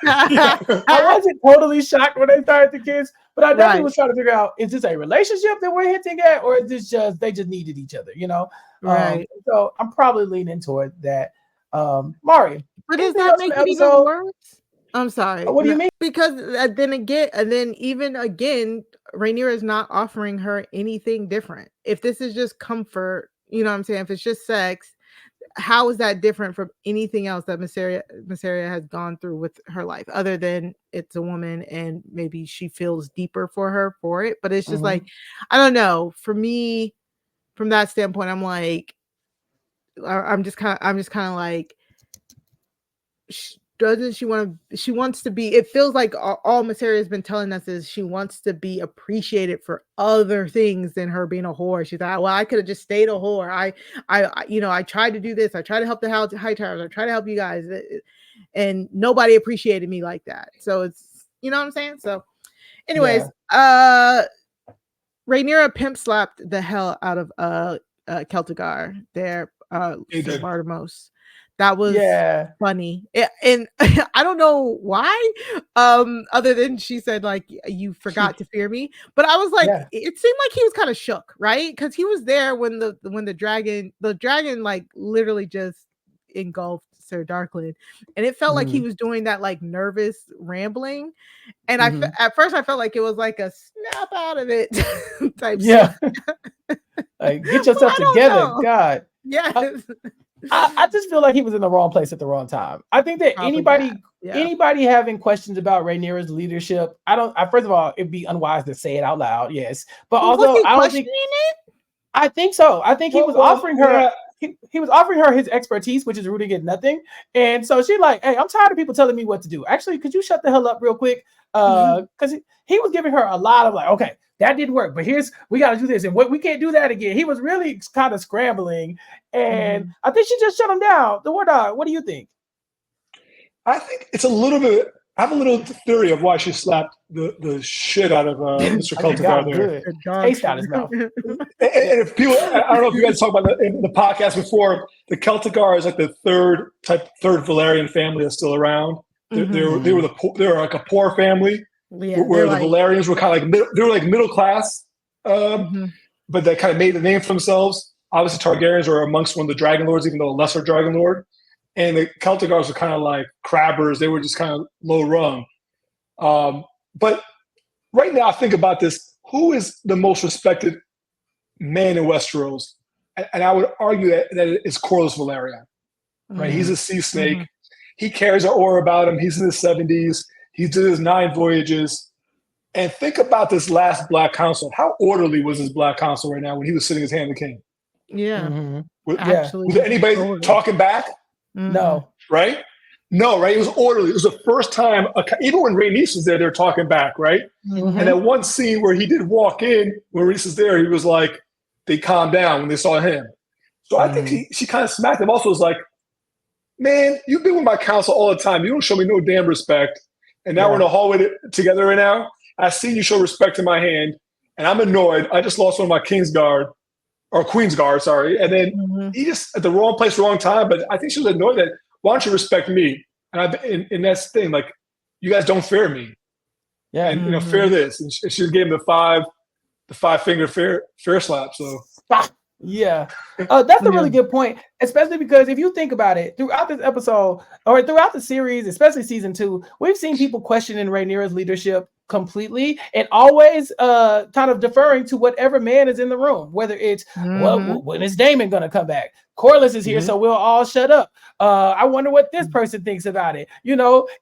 I wasn't totally shocked when they started to kiss, but I definitely was trying to figure out, is this a relationship that we're hinting at, or is this just they just needed each other, Right. So I'm probably leaning toward that. Mari, but does that make it even worse? I'm sorry. What do you mean? Because then even again, Rhaenyra is not offering her anything different. If this is just comfort, you know what I'm saying? If it's just sex, how is that different from anything else that Mysaria has gone through with her life, other than it's a woman and maybe she feels deeper for her for it? But it's just like, I don't know. For me, from that standpoint, I'm like, I'm just kind of like, she wants to be, it feels like all Mysaria has been telling us is she wants to be appreciated for other things than her being a whore. She's like, well, I could have just stayed a whore. I tried to do this. I tried to help the Hightowers. I tried to help you guys. and nobody appreciated me like that. So it's, you know what I'm saying? So anyways, Rhaenyra pimp slapped the hell out of Celtigar there, Bartimos. That was funny. And I don't know why, other than she said, like, you forgot to fear me. But I was like, it seemed like he was kind of shook, right? Because he was there when the dragon like literally just engulfed Sir Darkland. And it felt like he was doing that like nervous rambling. And at first I felt like it was like a snap out of it type stuff. Like, get yourself together, God. Yes. I just feel like he was in the wrong place at the wrong time. I think that anybody having questions about Rhaenyra's leadership, first of all, it'd be unwise to say it out loud, yes. But although I don't think it? I think so. I think he was offering her he was offering her his expertise, which is rooting in nothing. And so she's like, hey, I'm tired of people telling me what to do. Actually, could you shut the hell up real quick? Because he was giving her a lot of like, okay, that didn't work, but we got to do this, and we can't do that again. He was really kind of scrambling, and I think she just shut him down. The Wardog, what do you think? I think it's a little bit. I have a little theory of why she slapped the shit out of Mr. Cultivar there. Taste out his mouth. And if people, I don't know if you guys talked about that in the podcast before. The Celtigar is like the third Valerian family that's still around. They were like a poor family. Yeah, where the Valerians were kind of like they were like middle class, but they kind of made the name for themselves. Obviously, Targaryens are amongst one of the Dragon Lords, even though a lesser Dragon Lord. And the Celtigars were kind of like crabbers; they were just kind of low rung. But right now, I think about this: who is the most respected man in Westeros? And I would argue that it's Corlys Velaryon. Right? He's a sea snake. He carries an aura about him. He's in his 70s. He did his 9 voyages. And think about this last Black Council. How orderly was this Black Council right now when he was sitting his hand the king? Yeah. Was there anybody talking back? No. Right? No, right? It was orderly. It was the first time, even when Rhaenys was there, they were talking back, right? And that one scene where he did walk in, when Rhaenys was there, he was like, they calmed down when they saw him. So I think she kind of smacked him. Also was like, man, you've been with my council all the time. You don't show me no damn respect. And now we're in the hallway together right now. I seen you show respect to my hand, and I'm annoyed. I just lost one of my Queen's Guard, sorry. And then he just at the wrong place, wrong time. But I think she was annoyed that, why don't you respect me? And that's the thing, like, you guys don't fear me. Yeah. And, fear this. And she gave him the 5-finger fear slap. So. Yeah, that's a really good point, especially because if you think about it, throughout this episode or throughout the series, especially season 2, we've seen people questioning Rhaenyra's leadership completely and always kind of deferring to whatever man is in the room, whether it's when is Daemon gonna come back? Corlys is here, so we'll all shut up. I wonder what this person thinks about it,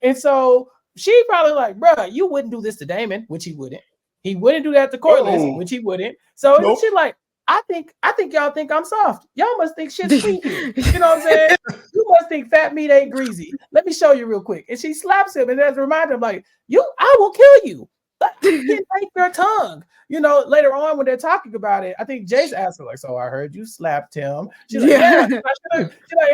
and so she probably like, bruh, you wouldn't do this to Daemon, which he wouldn't. He wouldn't do that to Corlys, which he wouldn't. So she's like, I think y'all think I'm soft. Y'all must think shit's sweet here. You know what I'm saying? You must think fat meat ain't greasy. Let me show you real quick. And she slaps him, and as a reminder, I'm like, I will kill you. Get like your tongue. Later on when they're talking about it, I think Jace asked her, like, so I heard you slapped him. She's like, and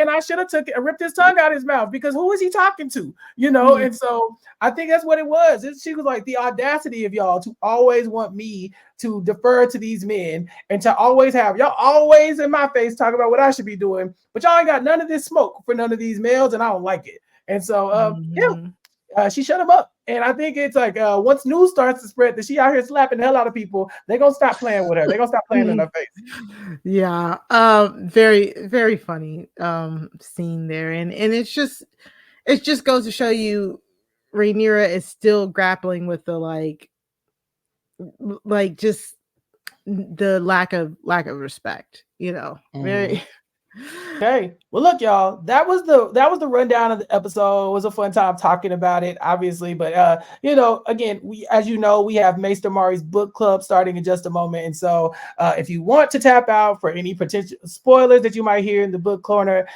I should have ripped his tongue out of his mouth, because who is he talking to? And so I think that's what it was. She was like, the audacity of y'all to always want me to defer to these men and to always have y'all always in my face talking about what I should be doing, but y'all ain't got none of this smoke for none of these males, and I don't like it. And so she shut him up. And I think it's like once news starts to spread that she out here slapping the hell out of people, they're gonna stop playing with her. They're gonna stop playing in her face. Yeah. Very, very funny scene there. And it just goes to show you Rhaenyra is still grappling with the like just the lack of respect, very. Okay, well, look, y'all, that was the rundown of the episode. It was a fun time talking about it, obviously, but again, we have Maester Mari's book club starting in just a moment, and so if you want to tap out for any potential spoilers that you might hear in the book corner,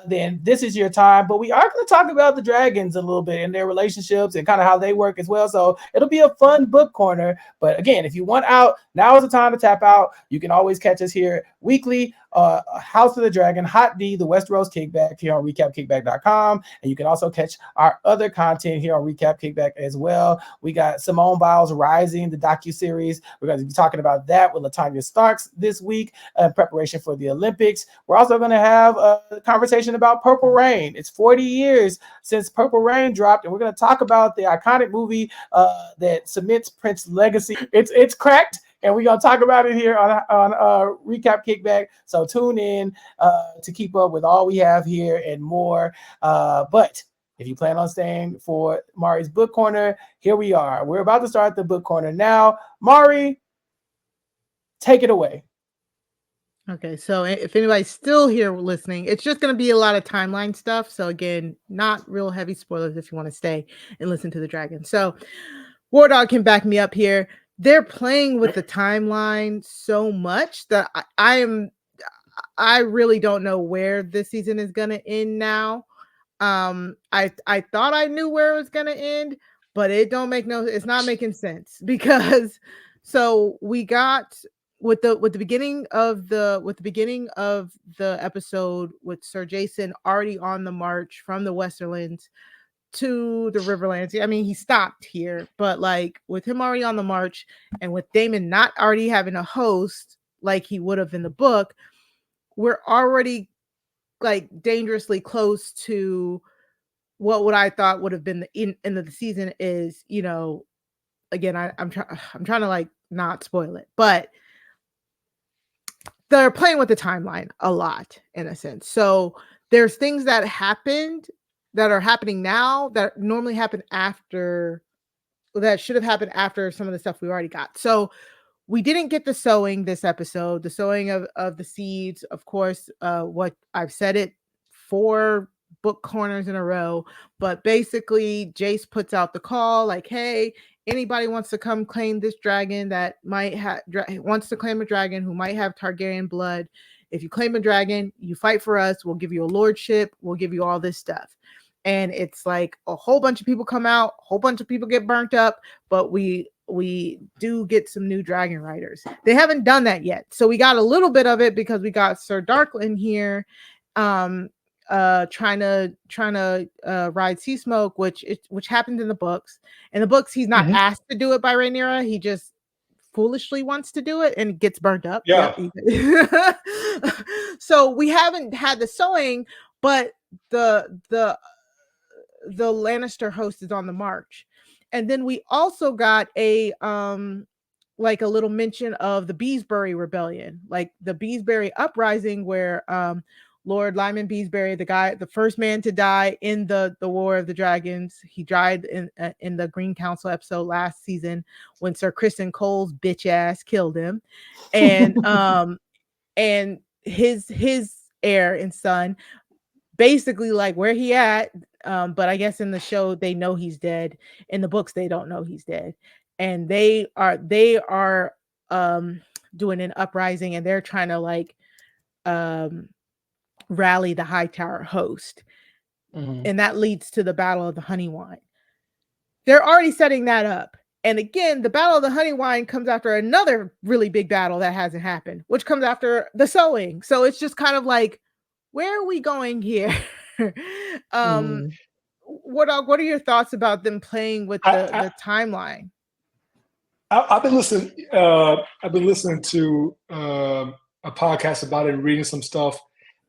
then this is your time. But we are going to talk about the dragons a little bit and their relationships and kind of how they work as well, so it'll be a fun book corner. But again, if you want out, now is the time to tap out. You can always catch us here weekly House of the Dragon, HOTD, the Westeros Kickback here on recapkickback.com. And you can also catch our other content here on Recap Kickback as well. We got Simone Biles Rising, the docuseries. We're going to be talking about that with LaTanya Starks this week in preparation for the Olympics. We're also going to have a conversation about Purple Rain. It's 40 years since Purple Rain dropped, and we're going to talk about the iconic movie that cements Prince's legacy. It's cracked, and we're going to talk about it here on Recap Kickback. So tune in to keep up with all we have here and more. But if you plan on staying for Mari's book corner, here we are. We're about to start the book corner now. Mari, take it away. Okay, so if anybody's still here listening, it's just going to be a lot of timeline stuff. So again, not real heavy spoilers if you want to stay and listen to the dragon. So Wardog can back me up here. They're playing with the timeline so much that I really don't know where this season is going to end now. I thought I knew where it was going to end, but it's not making sense, because so we got with the beginning of the episode with Sir Jason already on the march from the Westerlands to the Riverlands. I mean, he stopped here, but like with him already on the march and with Daemon not already having a host like he would have in the book, we're already like dangerously close to what I thought would have been the end of the season is, you know, again, I'm trying to like not spoil it, but they're playing with the timeline a lot in a sense. So there's things that happened that are happening now that normally happen after, that should have happened after some of the stuff we already got. So we didn't get the sowing this episode, the sowing of the seeds. Of course, what I've said it 4 book corners in a row, but basically Jace puts out the call like, hey, anybody wants to come claim this dragon that might have wants to claim a dragon who might have Targaryen blood. If you claim a dragon, you fight for us. We'll give you a lordship. We'll give you all this stuff. And it's like a whole bunch of people come out, a whole bunch of people get burnt up, but we do get some new dragon riders. They haven't done that yet. So we got a little bit of it because we got Sir Darkland here trying to ride Seasmoke, which happened in the books. In the books, he's not asked to do it by Rhaenyra. He just foolishly wants to do it and gets burnt up. Yeah. Yep. So we haven't had the sowing, but the Lannister host is on the march. And then we also got a like a little mention of the Beesbury Rebellion, like the Beesbury Uprising, where Lord Lyman Beesbury, the first man to die in the War of the Dragons, he died in the Green Council episode last season when Sir Criston Cole's bitch ass killed him, and and his heir and son, basically like where he at, but I guess in the show they know he's dead. In the books they don't know he's dead, and they are doing an uprising, and they're trying to like rally the Hightower host, and that leads to the Battle of the Honey Wine. They're already setting that up, and again, the Battle of the Honey Wine comes after another really big battle that hasn't happened, which comes after the sowing. So it's just kind of like, where are we going here? What are your thoughts about them playing with the timeline? I've been listening to a podcast about it and reading some stuff.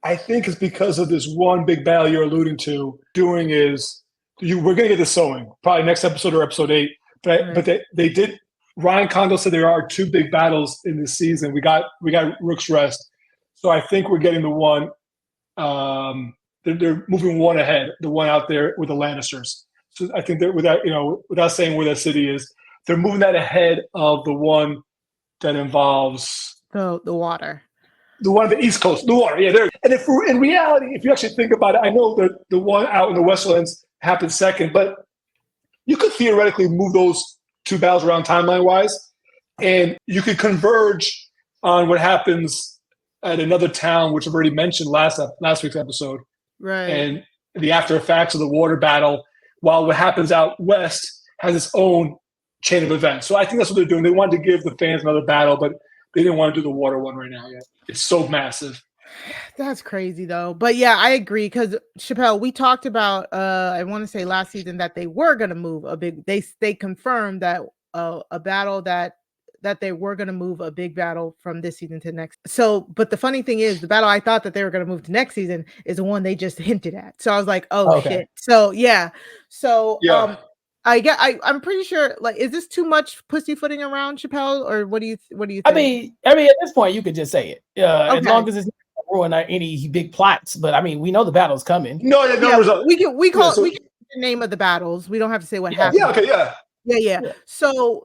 I think it's because of this one big battle you're alluding to. We're going to get the sowing probably next episode or episode 8. But they did. Ryan Condal said there are 2 big battles in this season. We got Rook's Rest, so I think we're getting the one. They're moving one ahead, the one out there with the Lannisters. So I think that without saying where that city is, they're moving that ahead of the one that involves the water. The one on the East Coast, the water, yeah. There. And in reality, if you actually think about it, I know that the one out in the Westlands happened second, but you could theoretically move those 2 battles around timeline-wise, and you could converge on what happens at another town, which I've already mentioned last week's episode, right? And the after effects of the water battle, while what happens out west has its own chain of events. So I think that's what they're doing. They wanted to give the fans another battle, but they didn't want to do the water one right now yet. It's so massive. That's crazy though. But yeah, I agree because Chappell, we talked about I want to say last season that they were gonna move a big they confirmed that a battle that they were gonna move a big battle from this season to next. So, but the funny thing is the battle I thought that they were gonna move to next season is the one they just hinted at. So I was like, oh shit. So yeah. So I'm pretty sure. Like, is this too much pussyfooting around, Chappell, or what do you think? I mean, at this point, you could just say it. As long as it's not ruin any big plots. But I mean, we know the battle's coming. We can the name of the battles. We don't have to say what happened. Yeah. So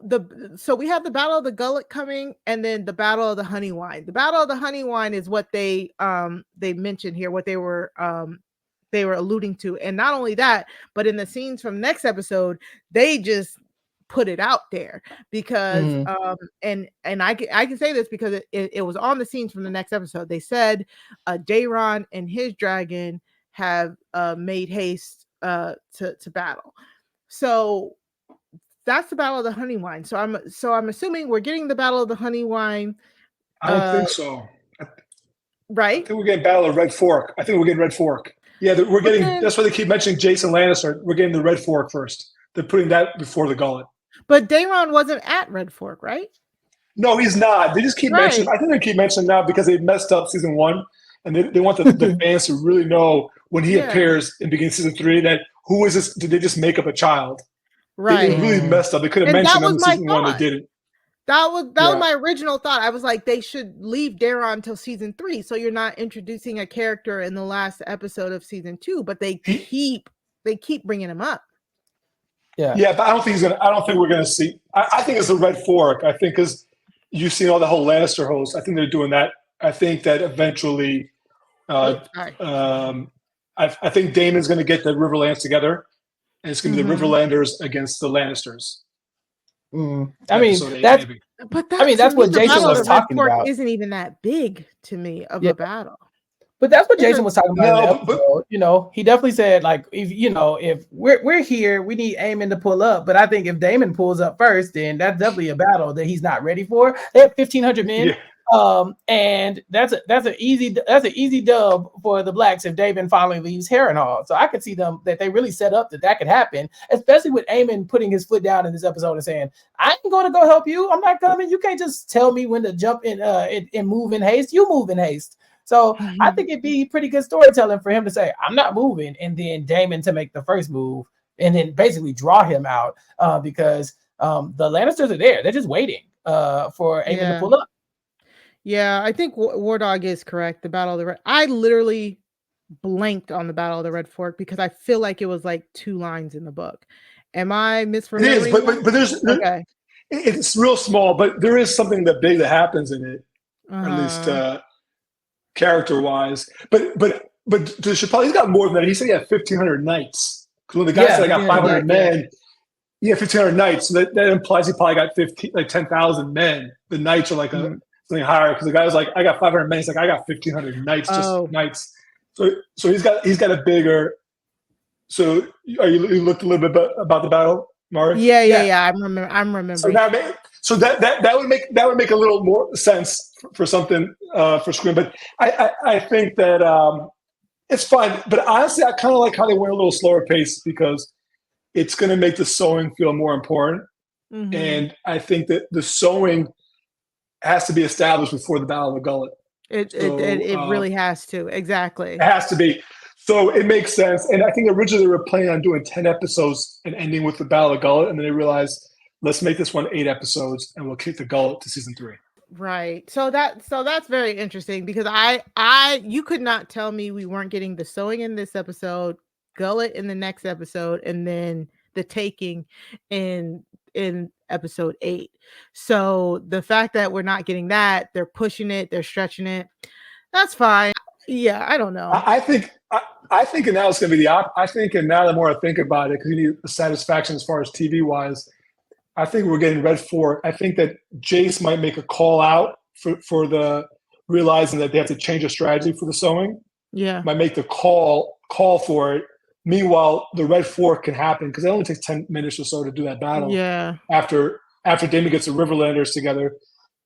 we have the Battle of the Gullet coming, and then the Battle of the Honey Wine. The Battle of the Honey Wine is what they mentioned here, what they were alluding to. And not only that, but in the scenes from next episode, they just put it out there because and I can say this because it was on the scenes from the next episode. They said Daeron and his dragon have made haste to battle. So that's the Battle of the Honey Wine. So I'm assuming we're getting the Battle of the Honey Wine. I don't think so. Right? I think we're getting Battle of Red Fork. I think we're getting Red Fork. Yeah, we're getting. That's why they keep mentioning Jason Lannister. We're getting the Red Fork first. They're putting that before the Gullet. But Daeron wasn't at Red Fork, right? No, he's not. They just keep mentioning. I think they keep mentioning now because they messed up season 1, and they want the fans to really know when he appears in beginning season 3 that who is this? Did they just make up a child? Right. They really messed up. They could have mentioned them in season 1. They didn't. That was my original thought. I was like, they should leave Daeron until season 3, so you're not introducing a character in the last episode of season 2. But they keep bringing him up. Yeah, but I don't think we're gonna see. I think it's the Red Fork. I think because you've seen all the whole Lannister hosts. I think they're doing that. I think that eventually, I think Daemon's gonna get the Riverlands together, and it's gonna be the Riverlanders against the Lannisters. I mean, that's what Jason was talking about. Isn't even that big to me of a battle. But that's what Jason was talking about. He definitely said, like, if we're here, we need Aemond to pull up. But I think if Daemon pulls up first, then that's definitely a battle that he's not ready for. They have 1,500 men, and that's an easy dub for the Blacks if Daemon finally leaves Harrenhal. So I could see them that they really set up that could happen, especially with Aemond putting his foot down in this episode and saying, "I ain't going to go help you. I'm not coming. You can't just tell me when to jump in and move in haste. You move in haste." So I think it'd be pretty good storytelling for him to say, "I'm not moving," and then Daemon to make the first move and then basically draw him out because the Lannisters are there. They're just waiting for Aemond to pull up. Yeah, I think Wardog is correct. The Battle of the Red. I literally blanked on the Battle of the Red Fork because I feel like it was like 2 lines in the book. Am I misremembering? It is, but there's it's real small, but there is something that big that happens in it, or at least character-wise. But to Chappell, he's got more than that. He said he had 1,500 knights. Because when the guy said I got 500 men, he had 1,500 knights. So that implies he probably got 10,000 men. The knights are like something higher because the guy was like, I got 500 men. He's like, I got 1,500 knights, just knights. So he's got a bigger. So you looked a little bit about the battle, Mari? Yeah. I'm remembering. So that would make a little more sense for something for screen. But I think that it's fine. But honestly, I kind of like how they went a little slower pace because it's going to make the sewing feel more important. And I think that the sewing has to be established before the Battle of the Gullet. It really has to. Exactly. It has to be. So it makes sense. And I think originally they were planning on doing 10 episodes and ending with the Battle of the Gullet. And then they realized, let's make this one 8 episodes and we'll kick the Gullet to season 3. Right. So that's very interesting because you could not tell me we weren't getting the sewing in this episode, Gullet in the next episode, and then the taking in episode 8. So the fact that we're not getting that, they're pushing it, they're stretching it. That's fine. Yeah, I don't know. I think and now it's going to be I think, and now the more I think about it, because you need the satisfaction as far as TV wise, I think we're getting Red Fork. I think that Jace might make a call out for the realizing that they have to change a strategy for the sewing. Yeah, might make the call for it. Meanwhile, the Red Fork can happen because it only takes 10 minutes or so to do that battle. Yeah. After Daemon gets the Riverlanders together,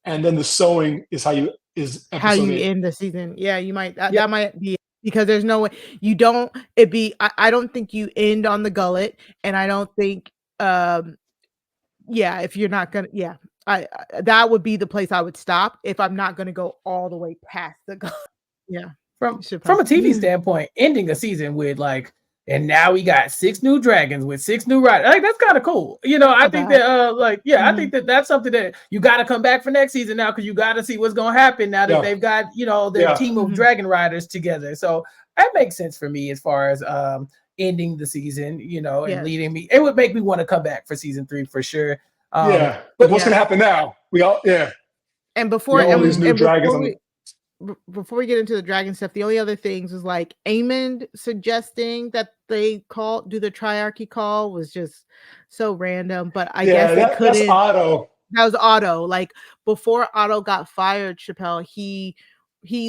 and then the sewing is how you is how you 8. end the season. Yeah, you might that might be it, because there's no way you don't. I don't think you end on the gullet, and I don't think if you're not gonna I that would be the place I would stop if I'm not gonna go all the way past the gullet. Yeah. From a TV standpoint, ending a season with like, and now we got 6 new dragons with 6 new riders. Like, that's kind of cool. You know, I think that I think that that's something that you got to come back for next season now, because you got to see what's going to happen now that they've got, you know, their team of dragon riders together. So that makes sense for me as far as ending the season, you know, and leading me. It would make me want to come back for season 3 for sure. But what's going to happen now? And before all these new dragons. Before we get into the dragon stuff, the only other things was like Aemond suggesting that they do the triarchy call was just so random. But I guess they couldn't. That's Otto. That was Otto. Like before Otto got fired, Chappell, he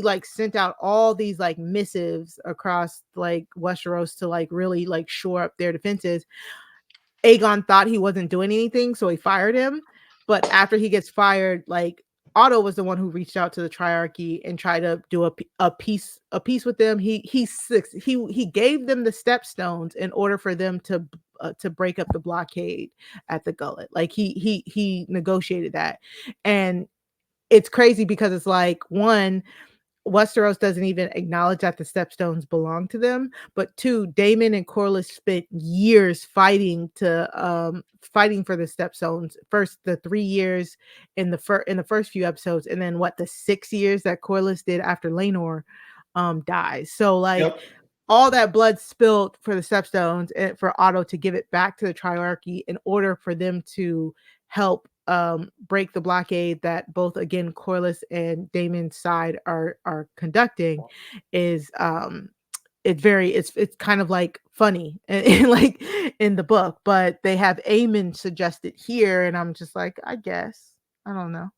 like sent out all these like missives across like Westeros to like really like shore up their defenses. Aegon thought he wasn't doing anything, so he fired him. But after he gets fired, like Otto was the one who reached out to the triarchy and tried to do a peace with them. He gave them the stepstones in order for them to break up the blockade at the gullet. Like he negotiated that, and it's crazy because it's like, one, Westeros doesn't even acknowledge that the stepstones belong to them, but 2, Daemon and Corlys spent years fighting for the stepstones. First, the 3 years in the first few episodes, and then the 6 years that Corlys did after Laenor dies. So like all that blood spilled for the stepstones and for Otto to give it back to the triarchy in order for them to help break the blockade that both, again, Corlys and Daemon's side are conducting is it's kind of like funny and like in the book, but they have Aemond suggested here, and I'm just like, I guess I don't know.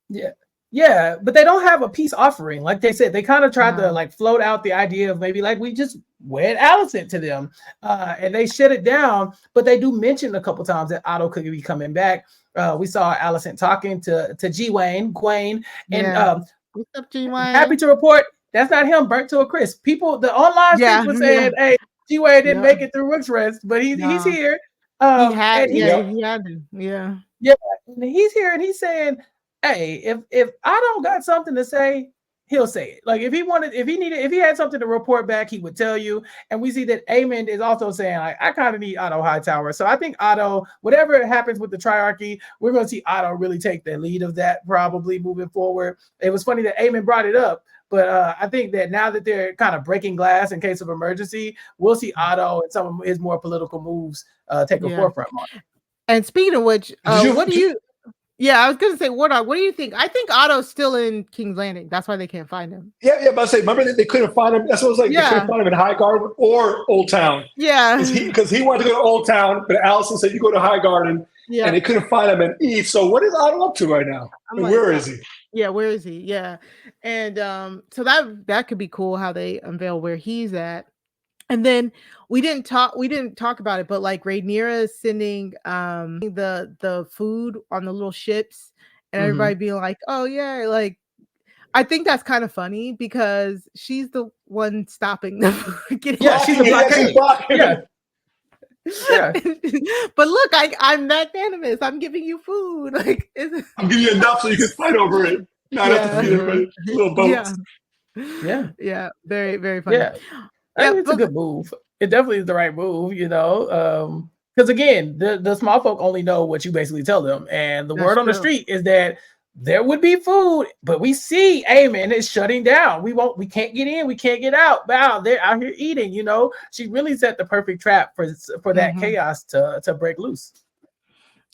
Yeah, but they don't have a peace offering. Like they said, they kind of tried to like float out the idea of maybe like we just wed Alicent to them, and they shut it down. But they do mention a couple times that Otto could be coming back. We saw Alicent talking to Gwaine, and what's up, Gwaine? Happy to report that's not him, burnt to a crisp. People, the online streets were saying, "Hey, Gwaine didn't make it through Rook's Rest, but he's here." He had to. And he's here, and he's saying, hey, if I don't got something to say, he'll say it. Like if he had something to report back, he would tell you. And we see that Aemond is also saying, like, I kind of need Otto Hightower. So I think Otto, whatever happens with the triarchy, we're going to see Otto really take the lead of that probably moving forward. It was funny that Aemond brought it up, but I think that now that they're kind of breaking glass in case of emergency, we'll see Otto and some of his more political moves take a forefront on it. And speaking of which, what do you... Yeah, I was gonna say, Wardog, what do you think? I think Otto's still in King's Landing. That's why they can't find him. Yeah, but I say, remember that they couldn't find him. That's what it was like. They couldn't find him in Highgarden or Old Town. Yeah, because he wanted to go to Old Town, but Alicent said you go to Highgarden, and they couldn't find him in East. So what is Otto up to right now? Where is he? Yeah, where is he? Yeah, and so that could be cool how they unveil where he's at. And then we didn't talk about it, but like Rhaenyra is sending the food on the little ships, and everybody being like, oh yeah, like I think that's kind of funny because she's the one stopping them. She's the blockade. Yeah. But look, I'm magnanimous. I'm giving you food. Like I'm giving you enough so you can fight over it. Not have to feed everybody little boats. Yeah. Very, very funny. I think it's a good move. It definitely is the right move, you know. Because again, the small folk only know what you basically tell them, and the word on the street is that there would be food, but we see Aemond is shutting down. We can't get in, we can't get out. Wow, they're out here eating. You know, she really set the perfect trap for that chaos to break loose.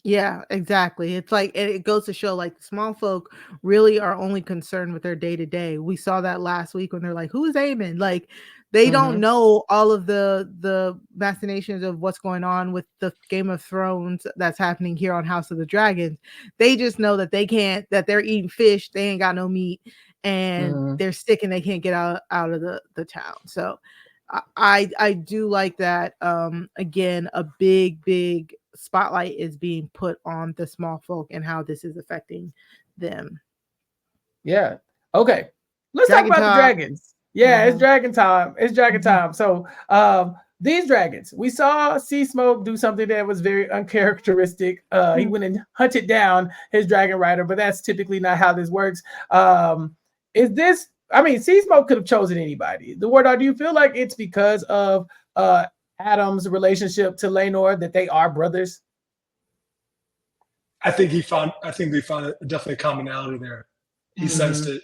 Yeah, exactly. It's like it goes to show like the small folk really are only concerned with their day to day. We saw that last week when they're like, "Who's Aemond?" Like they don't know all of the machinations of what's going on with the Game of Thrones that's happening here on House of the Dragons. They just know that that they're eating fish, they ain't got no meat, and they're sick and they can't get out of the town. So I do like that. Again, a big spotlight is being put on the small folk and how this is affecting them. Yeah. Okay. let's talk about the dragons. Yeah, it's dragon time. It's dragon time. So these dragons, we saw Seasmoke do something that was very uncharacteristic. He went and hunted down his dragon rider, but that's typically not how this works. Is this, I mean, Seasmoke could have chosen anybody. The Wardog, do you feel like it's because of Adam's relationship to Laenor that they are brothers? I think they found definitely a commonality there. He sensed it.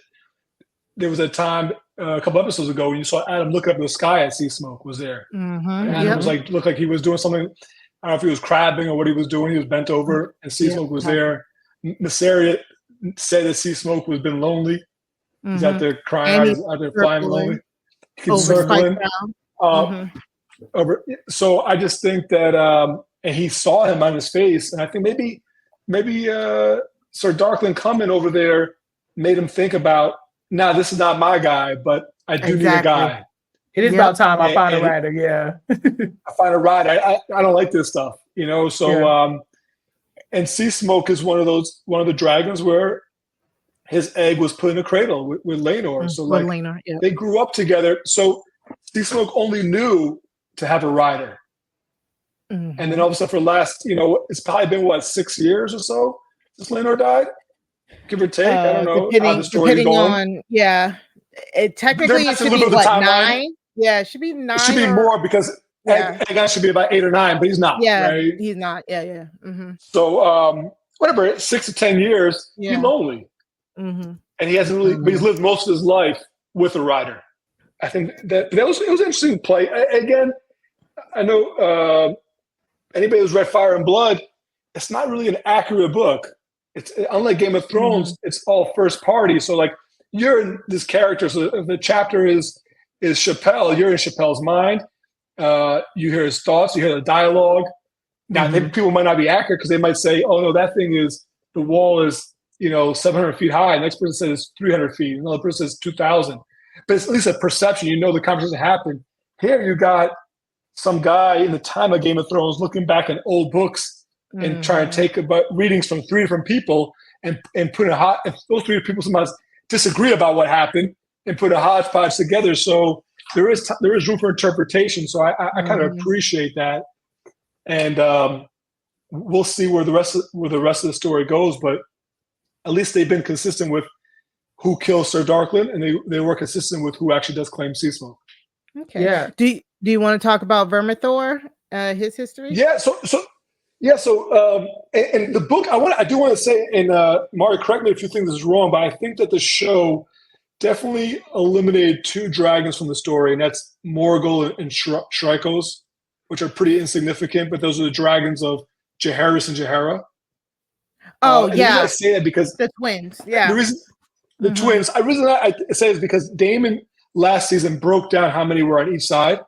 There was a time a couple episodes ago when you saw Adam look up in the sky at Seasmoke was there. And Adam was like, looked like he was doing something. I don't know if he was crabbing or what he was doing. He was bent over, and Seasmoke was there. Maester said that Seasmoke was been lonely. He's out there crying, out there flying lonely. He's circling. So I just think that, and he saw him on his face, and I think maybe Sir Darkling coming over there made him think about, nah, this is not my guy, but I do need a guy. It is about time I find a rider, I find a rider. I don't like this stuff, you know? So, and Seasmoke is one of the dragons where his egg was put in a cradle with Laenor. So like they grew up together. So Seasmoke only knew to have a rider. And then all of a sudden for the last, it's probably been 6 years or so since Laenor died? Give or take. I don't know how the story's going. It technically it should be 9? Yeah, it should be 9. It should be more because Aegon should be about 8 or 9, but he's not. Yeah, right? he's not. So whatever, 6 to 10 years, he's lonely. And he hasn't really, but he's lived most of his life with a rider. I think that was an interesting play. Again, I know anybody who's read Fire and Blood, it's not really an accurate book. It's unlike Game of Thrones, it's all first party. So like you're in this character. So if the chapter is Chappell, you're in Chappell's mind. You hear his thoughts, you hear the dialogue. Now people might not be accurate because they might say, oh no, that thing is, the wall is 700 feet high. The next person says it's 300 feet. Another person says 2,000. But it's at least a perception. The conversation happened. Here you got some guy in the time of Game of Thrones looking back at old books and trying to take about readings from 3 different people and put if those 3 people sometimes disagree about what happened and put a hodgepodge together. So there is room for interpretation. So I kind of appreciate that. And we'll see where the rest of the story goes. But at least they've been consistent with who kills Sir Darkling, and they were consistent with who actually does claim Seasmoke. Okay. Yeah. Do you want to talk about Vermithor, his history? Yeah. So and the book, I do want to say, and Mari, correct me if you think this is wrong, but I think that the show definitely eliminated 2 dragons from the story, and that's Morgul and Shrykos, which are pretty insignificant, but those are the dragons of Jaehaerys and Jaehaera. Oh, yeah. I say that because the twins. Yeah. The twins. I say this because Daemon last season broke down how many were on each side.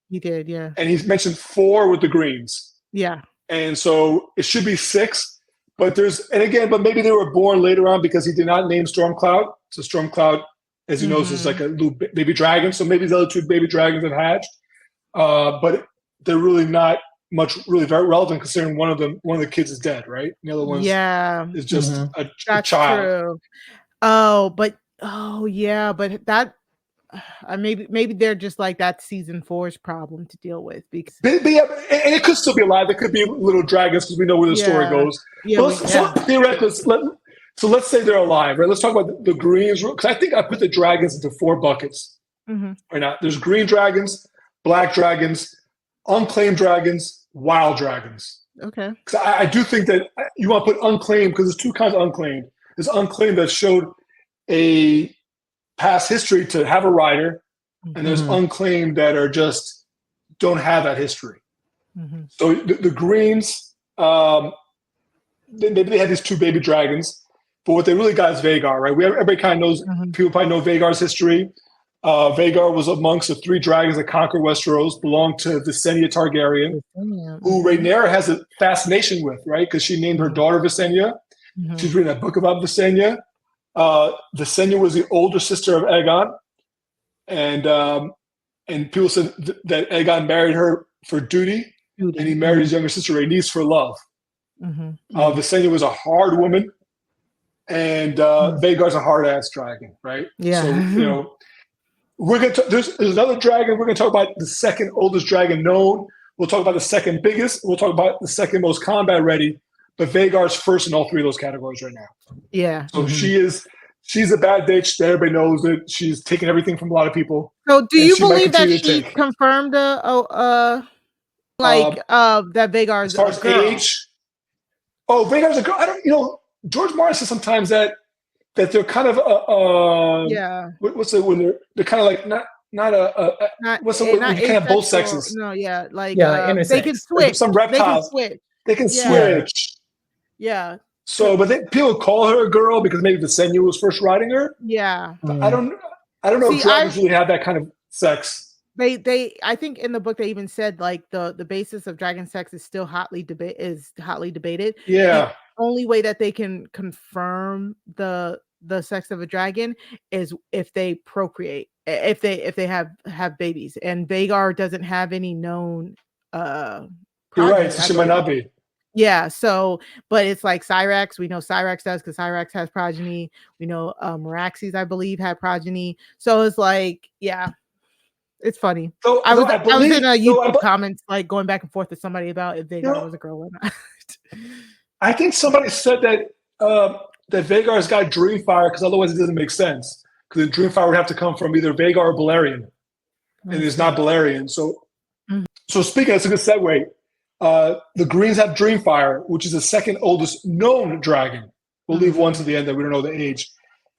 He did, yeah. And he's mentioned 4 with the greens. Yeah. And so it should be 6. But maybe they were born later on because he did not name Stormcloud. So Stormcloud, as you know, is like a little baby dragon. So maybe the other 2 baby dragons have hatched. But they're really not really very relevant considering one of the kids is dead, right? The other one is just a child. True. But that maybe they're just like that's season 4's problem to deal with because and it could still be alive. There could be little dragons because we know where the story goes. So theoretically, let's say they're alive, right? Let's talk about the greens because I think I put the dragons into 4 buckets right now. There's green dragons, black dragons, unclaimed dragons, wild dragons. Okay. Because I do think that you want to put unclaimed because there's 2 kinds of unclaimed. There's unclaimed that showed a past history to have a rider, and there's unclaimed that are just don't have that history. So the greens, maybe they had these 2 baby dragons, but what they really got is Vhagar, right? Everybody kind of knows, people probably know Vhagar's history. Vhagar was amongst the 3 dragons that conquered Westeros, belonged to Visenya Targaryen, who Rhaenyra has a fascination with, right? Because she named her daughter Visenya. She's reading a book about Visenya. Visenya was the older sister of Aegon, and people said that Aegon married her for duty, and he married his younger sister Rhaenys for love. Visenya was a hard woman. and Vhagar's a hard ass dragon, right? Yeah. So we're gonna there's another dragon. We're gonna talk about the second oldest dragon known. We'll talk about the second biggest. We'll talk about the second most combat ready. But Vhagar's first in all three of those categories right now. Yeah. So she's a bad bitch. Everybody knows it. She's taking everything from a lot of people. So do you believe that she confirmed that Vhagar's as far as girl? age? Oh, Vhagar's a girl. I don't. George Martin says sometimes that they're kind of what's it when they're kind of like not what's the when you can have both sexes? No, yeah, like intersex. They can switch. Like some reptiles. They can switch. Yeah. So, but people call her a girl because maybe Visenya was first riding her. Yeah. But I don't know if dragons really have that kind of sex. I think in the book they even said like the basis of dragon sex is still hotly debated. Yeah. The only way that they can confirm the sex of a dragon is if they procreate, if they have babies, and Vhagar doesn't have any known You're right, so she might not be. Yeah, so but it's like Cyrax, we know Cyrax does because Cyrax has progeny. We know Meraxes, I believe, had progeny. So it's like, yeah, it's funny. So I was in a YouTube comments like going back and forth with somebody about if Vhagar was a girl or not. I think somebody said that Vhagar's got Dreamfire because otherwise it doesn't make sense. Because Dreamfire would have to come from either Vhagar or Balerion, and it's not Balerion. So, so speaking, that's a good segue. The Greens have Dreamfire, which is the second oldest known dragon. We'll leave one to the end that we don't know the age.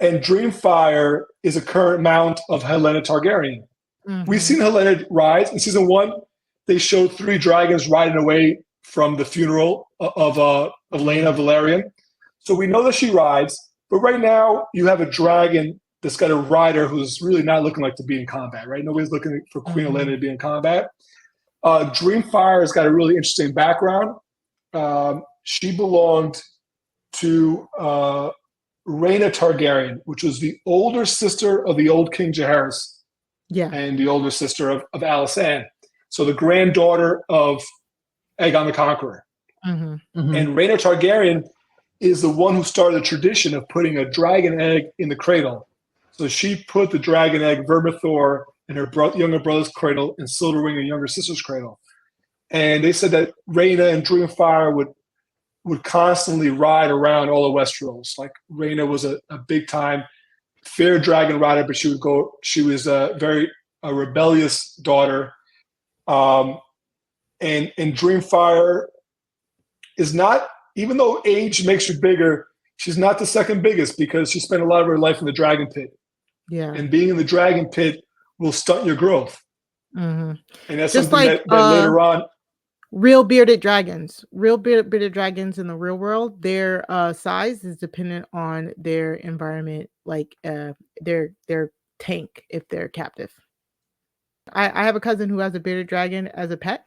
And Dreamfire is a current mount of Helaena Targaryen. We've seen Helaena rise in season 1. They showed 3 dragons riding away from the funeral of Laena Velaryon. So we know that she rides, but right now you have a dragon that's got a rider who's really not looking like to be in combat, right? Nobody's looking for Queen Helaena to be in combat. Dreamfire has got a really interesting background. She belonged to Rhaena Targaryen, which was the older sister of the old King Jaehaerys, and the older sister of Alysanne. So the granddaughter of Aegon the Conqueror. And Rhaena Targaryen is the one who started the tradition of putting a dragon egg in the cradle. So she put the dragon egg, Vermithor, in her younger brother's cradle, and Silverwing, her younger sister's cradle. And they said that Rhaena and Dreamfire would constantly ride around all of Westeros. Like Rhaena was a big time fair dragon rider, but she was a rebellious daughter. And Dreamfire is not, even though age makes you bigger, she's not the second biggest because she spent a lot of her life in the dragon pit. Yeah. And being in the dragon pit will stunt your growth. And that's just something like, that later on. Real bearded dragons in the real world, their size is dependent on their environment, like their tank if they're captive. I have a cousin who has a bearded dragon as a pet,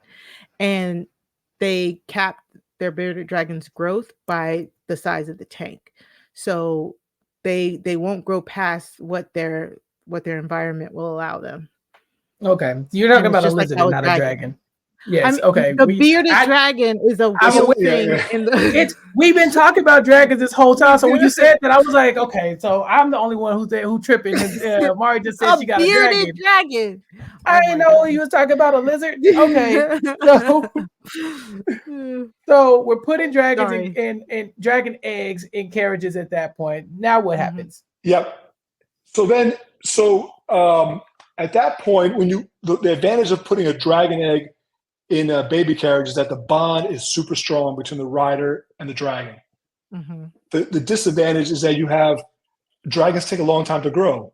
and they cap their bearded dragon's growth by the size of the tank. So they won't grow past what their environment will allow them. Okay, you're talking about a lizard, not a dragon. Yes. Okay. The bearded dragon is a real thing. We've been talking about dragons this whole time. So when you said that, I was like, okay, so I'm the only one who tripping. Mari just said she got a bearded dragon. I didn't know you was talking about a lizard. Okay. So we're putting dragons in dragon eggs in carriages at that point. Now what happens? Yep. So at that point, when the advantage of putting a dragon egg in a baby carriage is that the bond is super strong between the rider and the dragon. The disadvantage is that you have dragons take a long time to grow.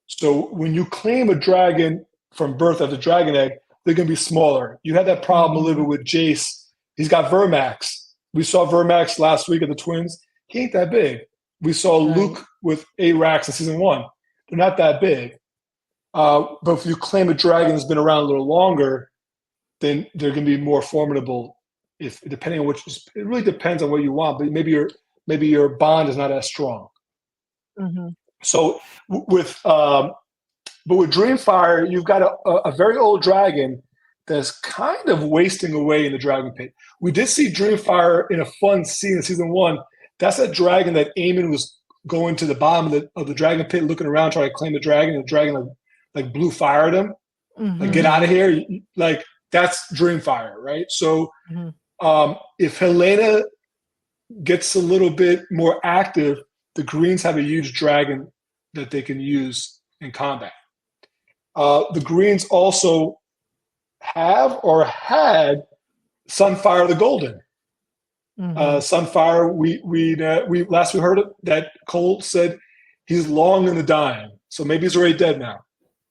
So when you claim a dragon from birth as a dragon egg, they're going to be smaller. You had that problem a little bit with Jace. He's got Vermax. We saw Vermax last week at the Twins. He ain't that big. We saw Luke with Arax in season 1. They're not that big. But if you claim a dragon has been around a little longer, then they're going to be more formidable. Depending on which, it really depends on what you want. But maybe your bond is not as strong. So with Dreamfire, you've got a very old dragon that's kind of wasting away in the dragon pit. We did see Dreamfire in a fun scene in season 1 That's that dragon that Aemond was going to the bottom of the dragon pit, looking around, trying to claim the dragon, and the dragon like blew fire at him. Like, get out of here. Like, that's Dreamfire, right? So if Helaena gets a little bit more active, the Greens have a huge dragon that they can use in combat. The Greens also have or had Sunfire the Golden. Sunfire, we last we heard it, that Cole said he's long in the dying, so maybe he's already dead now,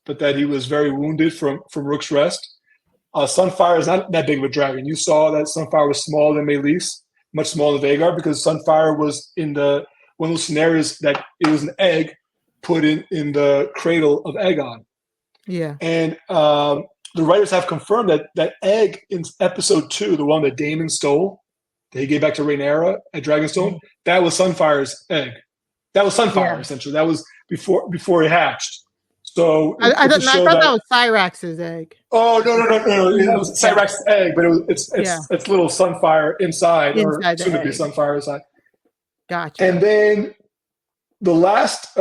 but that he was very wounded from Rook's Rest. Sunfire is not that big of a dragon. You saw that Sunfire was smaller than Meleys, much smaller than Vhagar, because Sunfire was in one of those scenarios that it was an egg put in the cradle of Aegon. Yeah. And the writers have confirmed that egg in episode 2, the one that Daemon stole, that he gave back to Rhaenyra at Dragonstone, that was Sunfire's egg. That was Sunfire, essentially. That was before he hatched. So I thought that was Cyrax's egg. Oh, no. That was Cyrax's egg, but it's little Sunfire inside or soon to be Sunfire inside. Gotcha. And then the last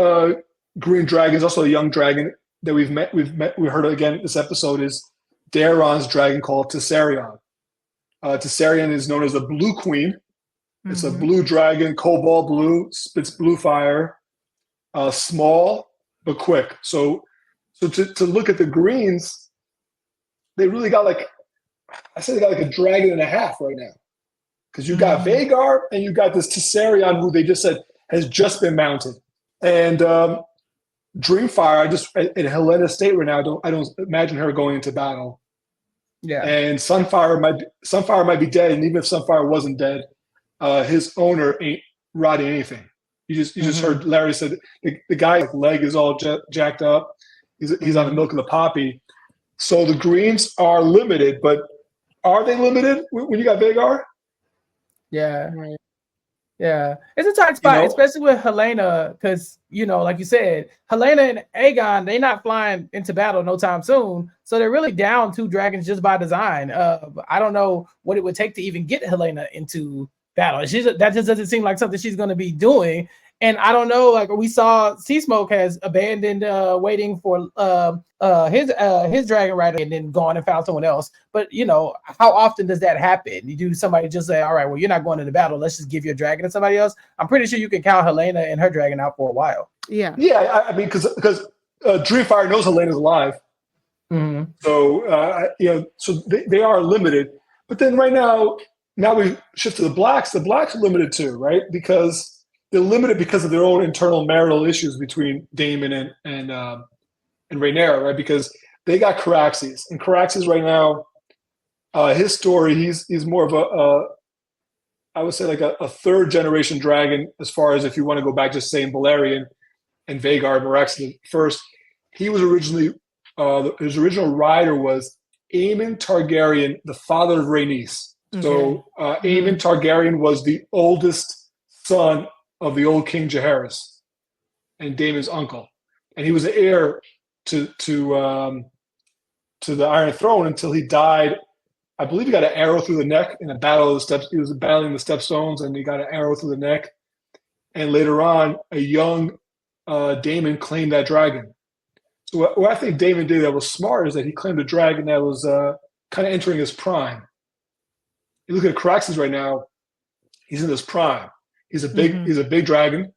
green dragon is also a young dragon that we heard again this episode is Daeron's dragon called Tessarion. Tessarion is known as the Blue Queen. It's a blue dragon, cobalt blue, spits blue fire, small but quick. So to look at the Greens, they really got like a dragon and a half right now, because you got Vhagar and you got this Tessarion, who they just said has just been mounted, and Dreamfire. In Helena's state right now, I don't imagine her going into battle. Yeah, and Sunfire might be dead, and even if Sunfire wasn't dead, his owner ain't rotting anything. You just heard Larry said the guy's leg is all jacked up. He's on the milk of the poppy. So the Greens are limited, but are they limited when you got Vhagar? Yeah. Yeah, it's a tight spot, especially with Helaena, because, like you said, Helaena and Aegon, they're not flying into battle no time soon. So they're really down 2 dragons just by design. I don't know what it would take to even get Helaena into battle. That just doesn't seem like something she's going to be doing. And I don't know, like we saw Seasmoke has abandoned waiting for his dragon rider and then gone and found someone else. But, how often does that happen? You do somebody just say, all right, well, you're not going to the battle. Let's just give your dragon to somebody else. I'm pretty sure you can count Helaena and her dragon out for a while. Yeah. Yeah, I mean, because Dreamfire knows Helena's alive. So, so they are limited. But then right now we shift to the Blacks. The Blacks are limited too, right? Because they're limited because of their own internal marital issues between Daemon and Rhaenyra, right? Because they got Caraxes, and Caraxes right now, his story, he's more of I would say like a 3rd generation dragon, as far as if you want to go back, just saying Balerion and Vhagar, Meraxes first. He was originally his original rider was Aemond Targaryen, the father of Rhaenys. So Aemond Targaryen was the oldest son of the old King Jaehaerys and Daemon's uncle, and he was the heir to the Iron Throne until he died. I believe he got an arrow through the neck in a battle of the steps. He was battling the Stepstones, and he got an arrow through the neck. And later on, a young Daemon claimed that dragon. So what I think Daemon did that was smart is that he claimed a dragon that was kind of entering his prime. You look at Caraxes right now; he's in his prime. He's a big dragon.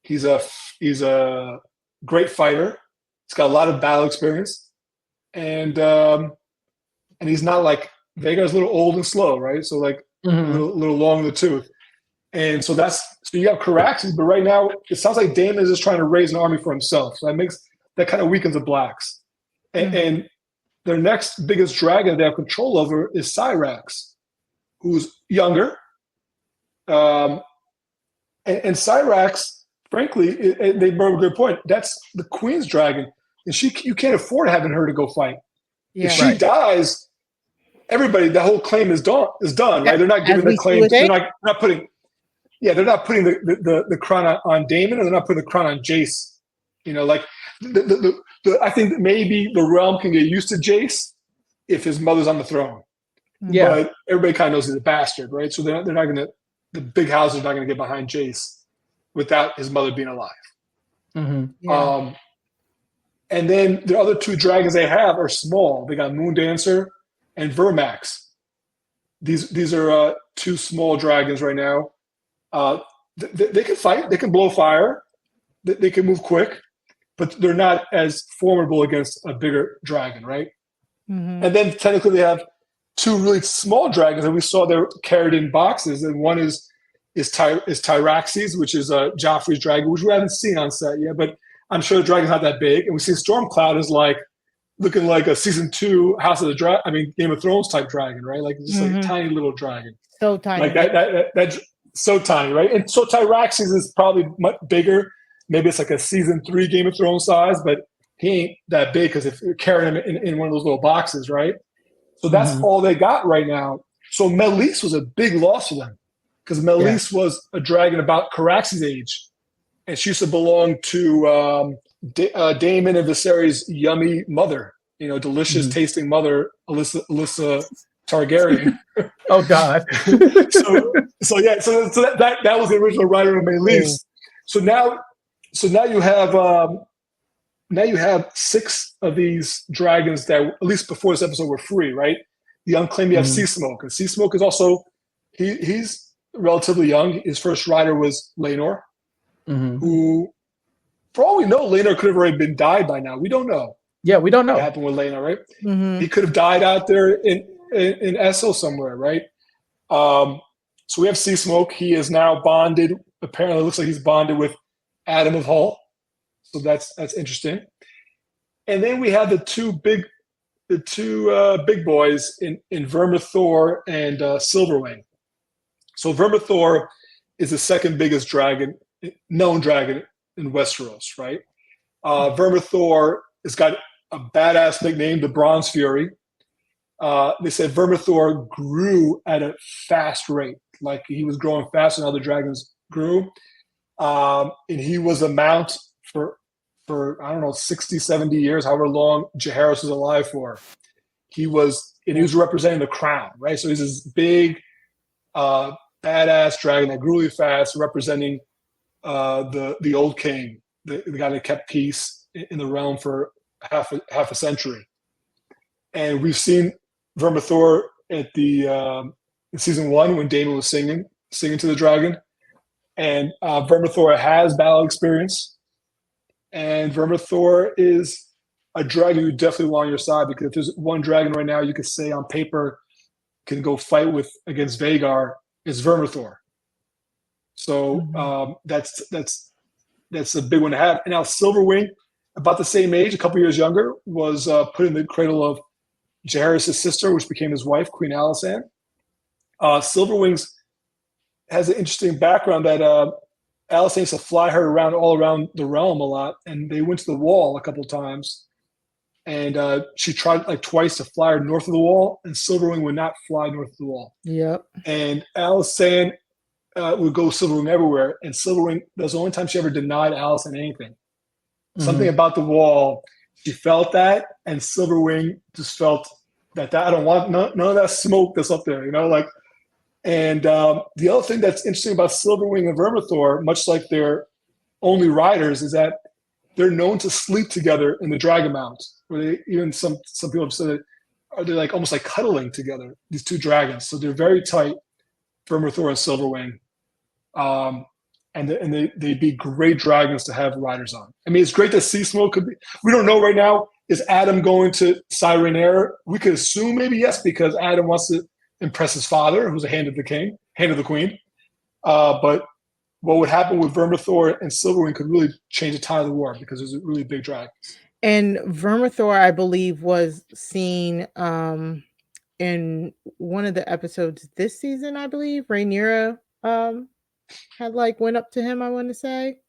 He's a great fighter. He's got a lot of battle experience, and he's not like Vhagar's a little old and slow, right? So like a little long in the tooth, and so you have Caraxes, but right now it sounds like Daemon is just trying to raise an army for himself. So that kind of weakens the Blacks, and their next biggest dragon they have control over is Cyrax, who's younger. And Cyrax, frankly, they brought a good point. That's the Queen's dragon, and you can't afford having her to go fight. Yeah, if she dies, the whole claim is done. Right? They're not giving the claim. They're not putting. Yeah, they're not putting the crown on Daemon, or they're not putting the crown on Jace. Like I think that maybe the realm can get used to Jace if his mother's on the throne. Yeah, but everybody kind of knows he's a bastard, right? So they're not going the big houses are not going to get behind Jace without his mother being alive. Yeah. And then the other two dragons they have are small. They got Moondancer and Vermax. These are two small dragons right now. They can fight. They can blow fire. They can move quick, but they're not as formidable against a bigger dragon, right? And then technically they have two really small dragons that we saw they're carried in boxes, and one is Tyraxes, which is Joffrey's dragon, which we haven't seen on set yet, but I'm sure the dragon's not that big. And we see Stormcloud is like looking like a season 2 Game of Thrones type dragon, right? Like just like a tiny little dragon. So tiny. Like that's so tiny, right? And so Tyraxes is probably much bigger. Maybe it's like a season 3 Game of Thrones size, but he ain't that big because if you're carrying him in one of those little boxes, right? So that's all they got right now. So Melis was a big loss for them because Melis was a dragon about Carax's age. And she used to belong to Daemon and Viserys' yummy mother, delicious tasting mother, Alyssa Targaryen. Oh God! so that was the original writer of Melis. So now you have 6 of these dragons that at least before this episode were free, right? The unclaimed you have Seasmoke, and Seasmoke is also he's relatively young. His first rider was Laenor. Who, for all we know, Laenor could have already been died by now. We don't know. Yeah, we don't know what happened with Laenor, right? He could have died out there in Essos somewhere, right? So we have Seasmoke. He is now bonded. Apparently, it looks like he's bonded with Adam of Hull. So that's interesting. And then we have the two big boys in Vermithor and Silverwing. So Vermithor is the second biggest known dragon in Westeros, right? Vermithor has got a badass nickname, the Bronze Fury. They said Vermithor grew at a fast rate, like he was growing faster than other dragons grew. And he was a mount for I don't know, 60, 70 years, however long Jaehaerys was alive for. He was representing the crown, right? So he's this big, badass dragon that grew really fast, representing the old king, the guy that kept peace in the realm for half a century. And we've seen Vermithor at in season 1 when Daemon was singing to the dragon. And Vermithor has battle experience. And Vermithor is a dragon you definitely want on your side, because if there's one dragon right now you could say on paper can go fight against Vhagar, is Vermithor. So that's a big one to have. And now Silverwing, about the same age, a couple years younger, was put in the cradle of Jaehaerys' sister, which became his wife, Queen Alysanne. Silverwings has an interesting background that Alysanne used to fly her all around the realm a lot, and they went to the Wall a couple of times. And she tried like twice to fly her north of the Wall, and Silverwing would not fly north of the Wall. Yep. And Alysanne would go Silverwing everywhere, and Silverwing, that's the only time she ever denied Alysanne anything. Something about the Wall, she felt that, and Silverwing just felt that I don't want none of that smoke that's up there, And the other thing that's interesting about Silverwing and Vermithor, much like their only riders, is that they're known to sleep together in the Dragon Mount. Where even some people have said that they're like almost like cuddling together, these two dragons. So they're very tight, Vermithor and Silverwing. And they'd be great dragons to have riders on. I mean, it's great that Seasmoke could be. We don't know right now. Is Adam going to Cyrenaer? We could assume maybe yes, because Adam wants to impress his father, who's a hand of the queen. But what would happen with Vermithor and Silverwing could really change the tide of the war, because there's a really big dragon. And Vermithor, I believe, was seen in one of the episodes this season. I believe Rhaenyra had went up to him, I want to say,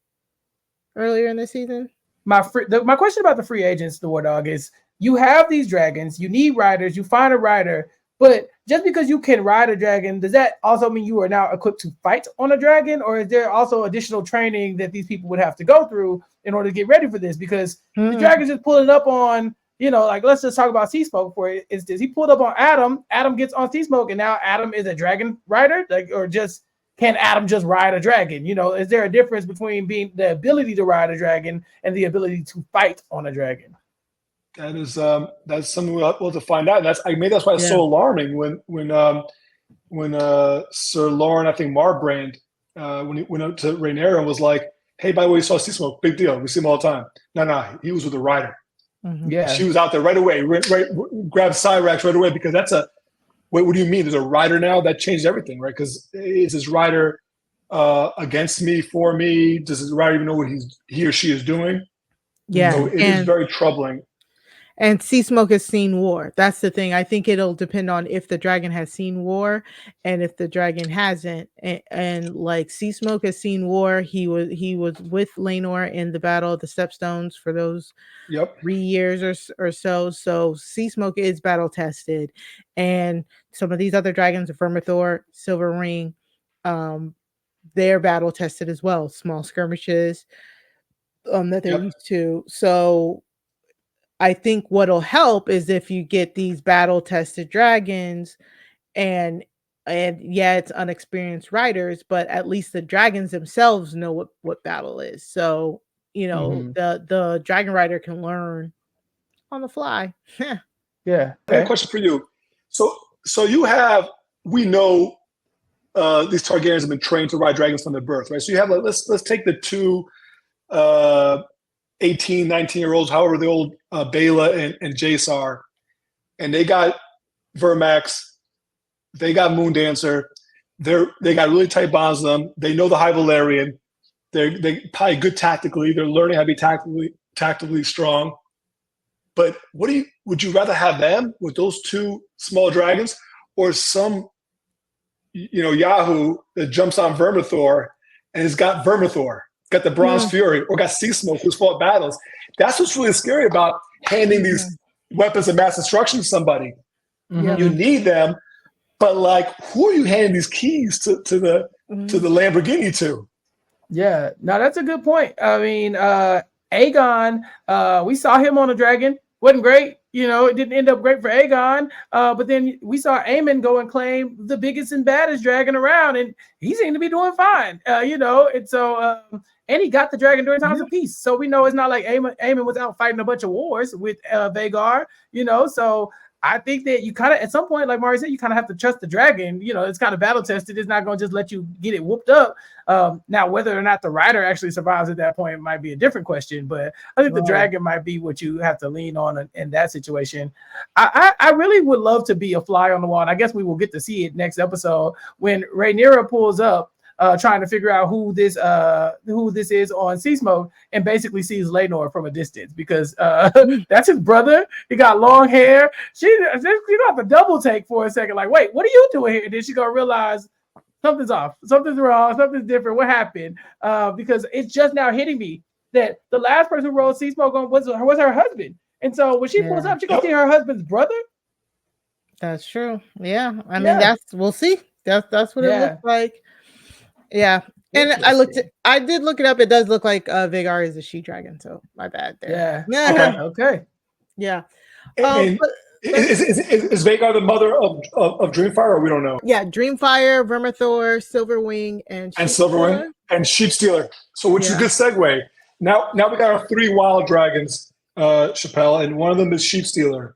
earlier in the season. My question about the free agents, the Wardog, is you have these dragons, you need riders, you find a rider, but just because you can ride a dragon, does that also mean you are now equipped to fight on a dragon? Or is there also additional training that these people would have to go through in order to get ready for this? Because the dragon's just pulling up on, let's just talk about Seasmoke for instance. He pulled up on Adam gets on Seasmoke, and now Adam is a dragon rider, or just can Adam just ride a dragon? You know, is there a difference between being the ability to ride a dragon and the ability to fight on a dragon? That is that's something we'll have to find out. And that's why it's so alarming when Sir Lauren, I think Marbrand, when he went up to Rhaenyra and was like, "Hey, by the way, we saw Seasmoke, big deal. We see him all the time." No, he was with a rider. Mm-hmm. Yeah, she was out there right away. Grabbed Cyrax right away because that's a. Wait, what do you mean? There's a rider now? That changed everything, right? Because is this rider against me, for me? Does this rider even know what he or she is doing? Yeah, so it is very troubling. And Seasmoke has seen war. That's the thing. I think it'll depend on if the dragon has seen war and if the dragon hasn't. And like Seasmoke has seen war. He was with Laenor in the Battle of the Stepstones for those 3 years or so. So Seasmoke is battle tested. And some of these other dragons, Vermithor, Silverwing, they're battle tested as well. Small skirmishes that they're used to. So I think what'll help is if you get these battle-tested dragons and it's unexperienced riders, but at least the dragons themselves know what battle is. So, you know, the dragon rider can learn on the fly. Yeah. I have a question for you. So we know these Targaryens have been trained to ride dragons from their birth, right? So you have let's take the two 18, 19-year-olds, however the old Bela and Jace are, and they got Vermax, they got Moondancer, they got really tight bonds with them. They know the High Valyrian. They probably good tactically. They're learning how to be tactically strong. But would you rather have them with those two small dragons, or some Yahoo that jumps on Vermithor and has got Vermithor? Got the Bronze Fury, or got Seasmoke, who's fought battles. That's what's really scary about handing these weapons of mass destruction to somebody. You need them, but like, who are you handing these keys to the Lamborghini to? Yeah, no, that's a good point. I mean, Aegon, we saw him on a dragon. Wasn't great. You know, it didn't end up great for Aegon. But then we saw Aemond go and claim the biggest and baddest dragon around, and he seemed to be doing fine. And so and he got the dragon during times of peace. So we know it's not like Aemond was out fighting a bunch of wars with Vhagar, so I think that you kind of, at some point, like Mari said, you kind of have to trust the dragon. It's kind of battle tested. It's not going to just let you get it whooped up. Now, whether or not the rider actually survives at that point might be a different question, but I think the dragon might be what you have to lean on in that situation. I really would love to be a fly on the wall, and I guess we will get to see it next episode when Rhaenyra pulls up, trying to figure out who this is on Seasmoke, and basically sees Laenor from a distance because that's his brother. He got long hair. She got the double take for a second, like, wait, what are you doing here? And then she gonna realize something's off, something's wrong, something's different. What happened? Because it's just now hitting me that the last person who rode Seasmoke on was her husband, and so when she pulls up, she gonna see her husband's brother. That's true. Yeah, I mean we'll see. That's what it looks like. Yeah, and I did look it up. It does look like Vhagar is a she dragon. So my bad there. Yeah. Okay. Yeah. Is Vhagar the mother of Dreamfire, or we don't know? Yeah, Dreamfire, Vermithor, Silverwing, and Silverwing and Sheepstealer. So which is a good segue. Now we got our 3 wild dragons, Chappell, and one of them is Sheepstealer.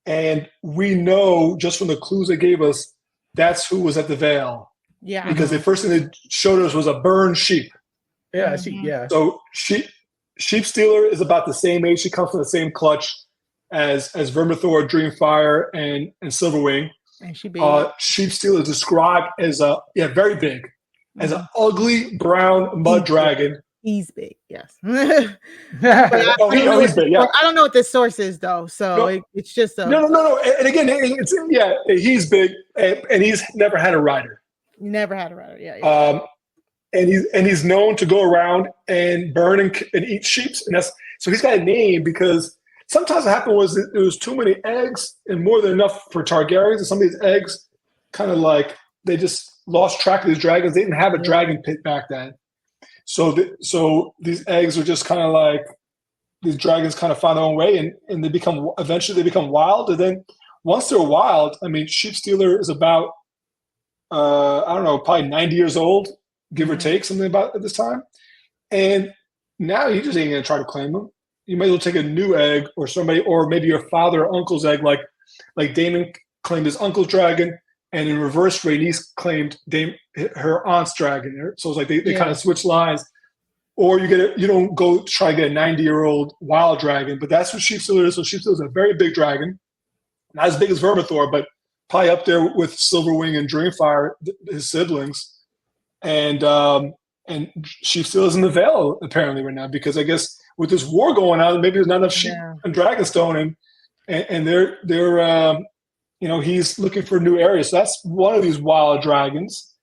And we know just from the clues they gave us, that's who was at the Vale. Yeah. Because the first thing they showed us was a burned sheep. Yeah, sheep, yeah. So Sheepstealer is about the same age. She comes from the same clutch as Vermithor, Dreamfire, and Silverwing. And she big. Sheepstealer is described as very big, as an ugly brown mud dragon. He's big, yes. He's big, yeah. I don't know what this source is though, so it's just no. And again, he's big, and he's never had a rider. Never had a rider, yeah. And he's known to go around and burn and eat sheep, and so he's got a name because sometimes what happened was there was too many eggs and more than enough for Targaryens, and some of these eggs kind of like they just lost track of these dragons. They didn't have a dragon pit back then, so these eggs are just kind of like these dragons kind of find their own way, and they eventually become wild, and then once they're wild, I mean, Sheepstealer is about I don't know, probably 90 years old, give or take, something about at this time. And now you just ain't gonna try to claim them. You might as well take a new egg or somebody, or maybe your father or uncle's egg, like Daemon claimed his uncle's dragon, and in reverse, Rhaenys claimed her aunt's dragon. So it's like they kind of switch lines. Or you don't go try to get a 90-year-old wild dragon, but that's what Sheepstealer is. So Sheepstealer is a very big dragon, not as big as Vermithor, but probably up there with Silverwing and Dreamfire, his siblings. And Sheepstealer is in the Vale apparently right now, because I guess with this war going on, maybe there's not enough sheep in Dragonstone, and they're he's looking for new areas. So that's one of these wild dragons.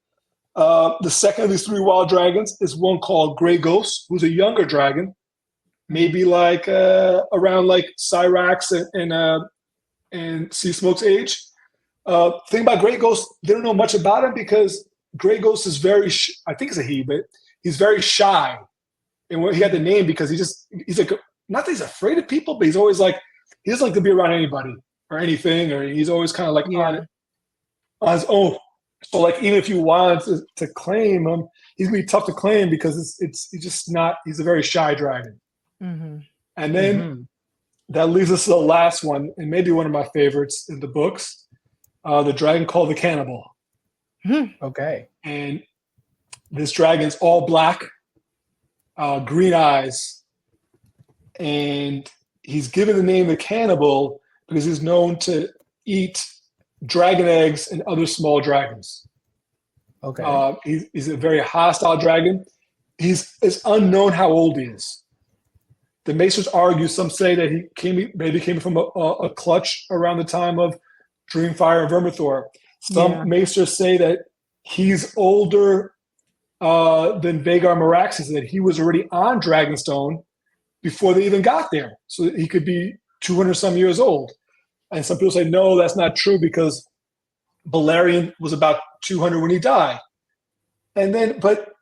The second of these 3 wild dragons is one called Grey Ghost, who's a younger dragon, maybe like around like Cyrax and Seasmoke's age. Thing about Grey Ghost, they don't know much about him because Grey Ghost is very, I think it's a he, but he's very shy. And he got the name because he's like, not that he's afraid of people, but he's always like, he doesn't like to be around anybody or anything, or he's always kind of like on his own. So like, even if you wanted to claim him, he's gonna be tough to claim because he's just not, he's a very shy dragon. Mm-hmm. And then that leads us to the last one, and maybe one of my favorites in the books, the dragon called the Cannibal. Okay. And this dragon's all black, green eyes, and he's given the name the Cannibal because he's known to eat dragon eggs and other small dragons. Okay. He's a very hostile dragon. It's unknown how old he is. The Maesters argue, some say that he maybe came from a clutch around the time of Dreamfire and Vermithor. Some Maesters say that he's older than Vhagar Meraxes, that he was already on Dragonstone before they even got there. So he could be 200 some years old. And some people say, no, that's not true because Balerion was about 200 when he died. But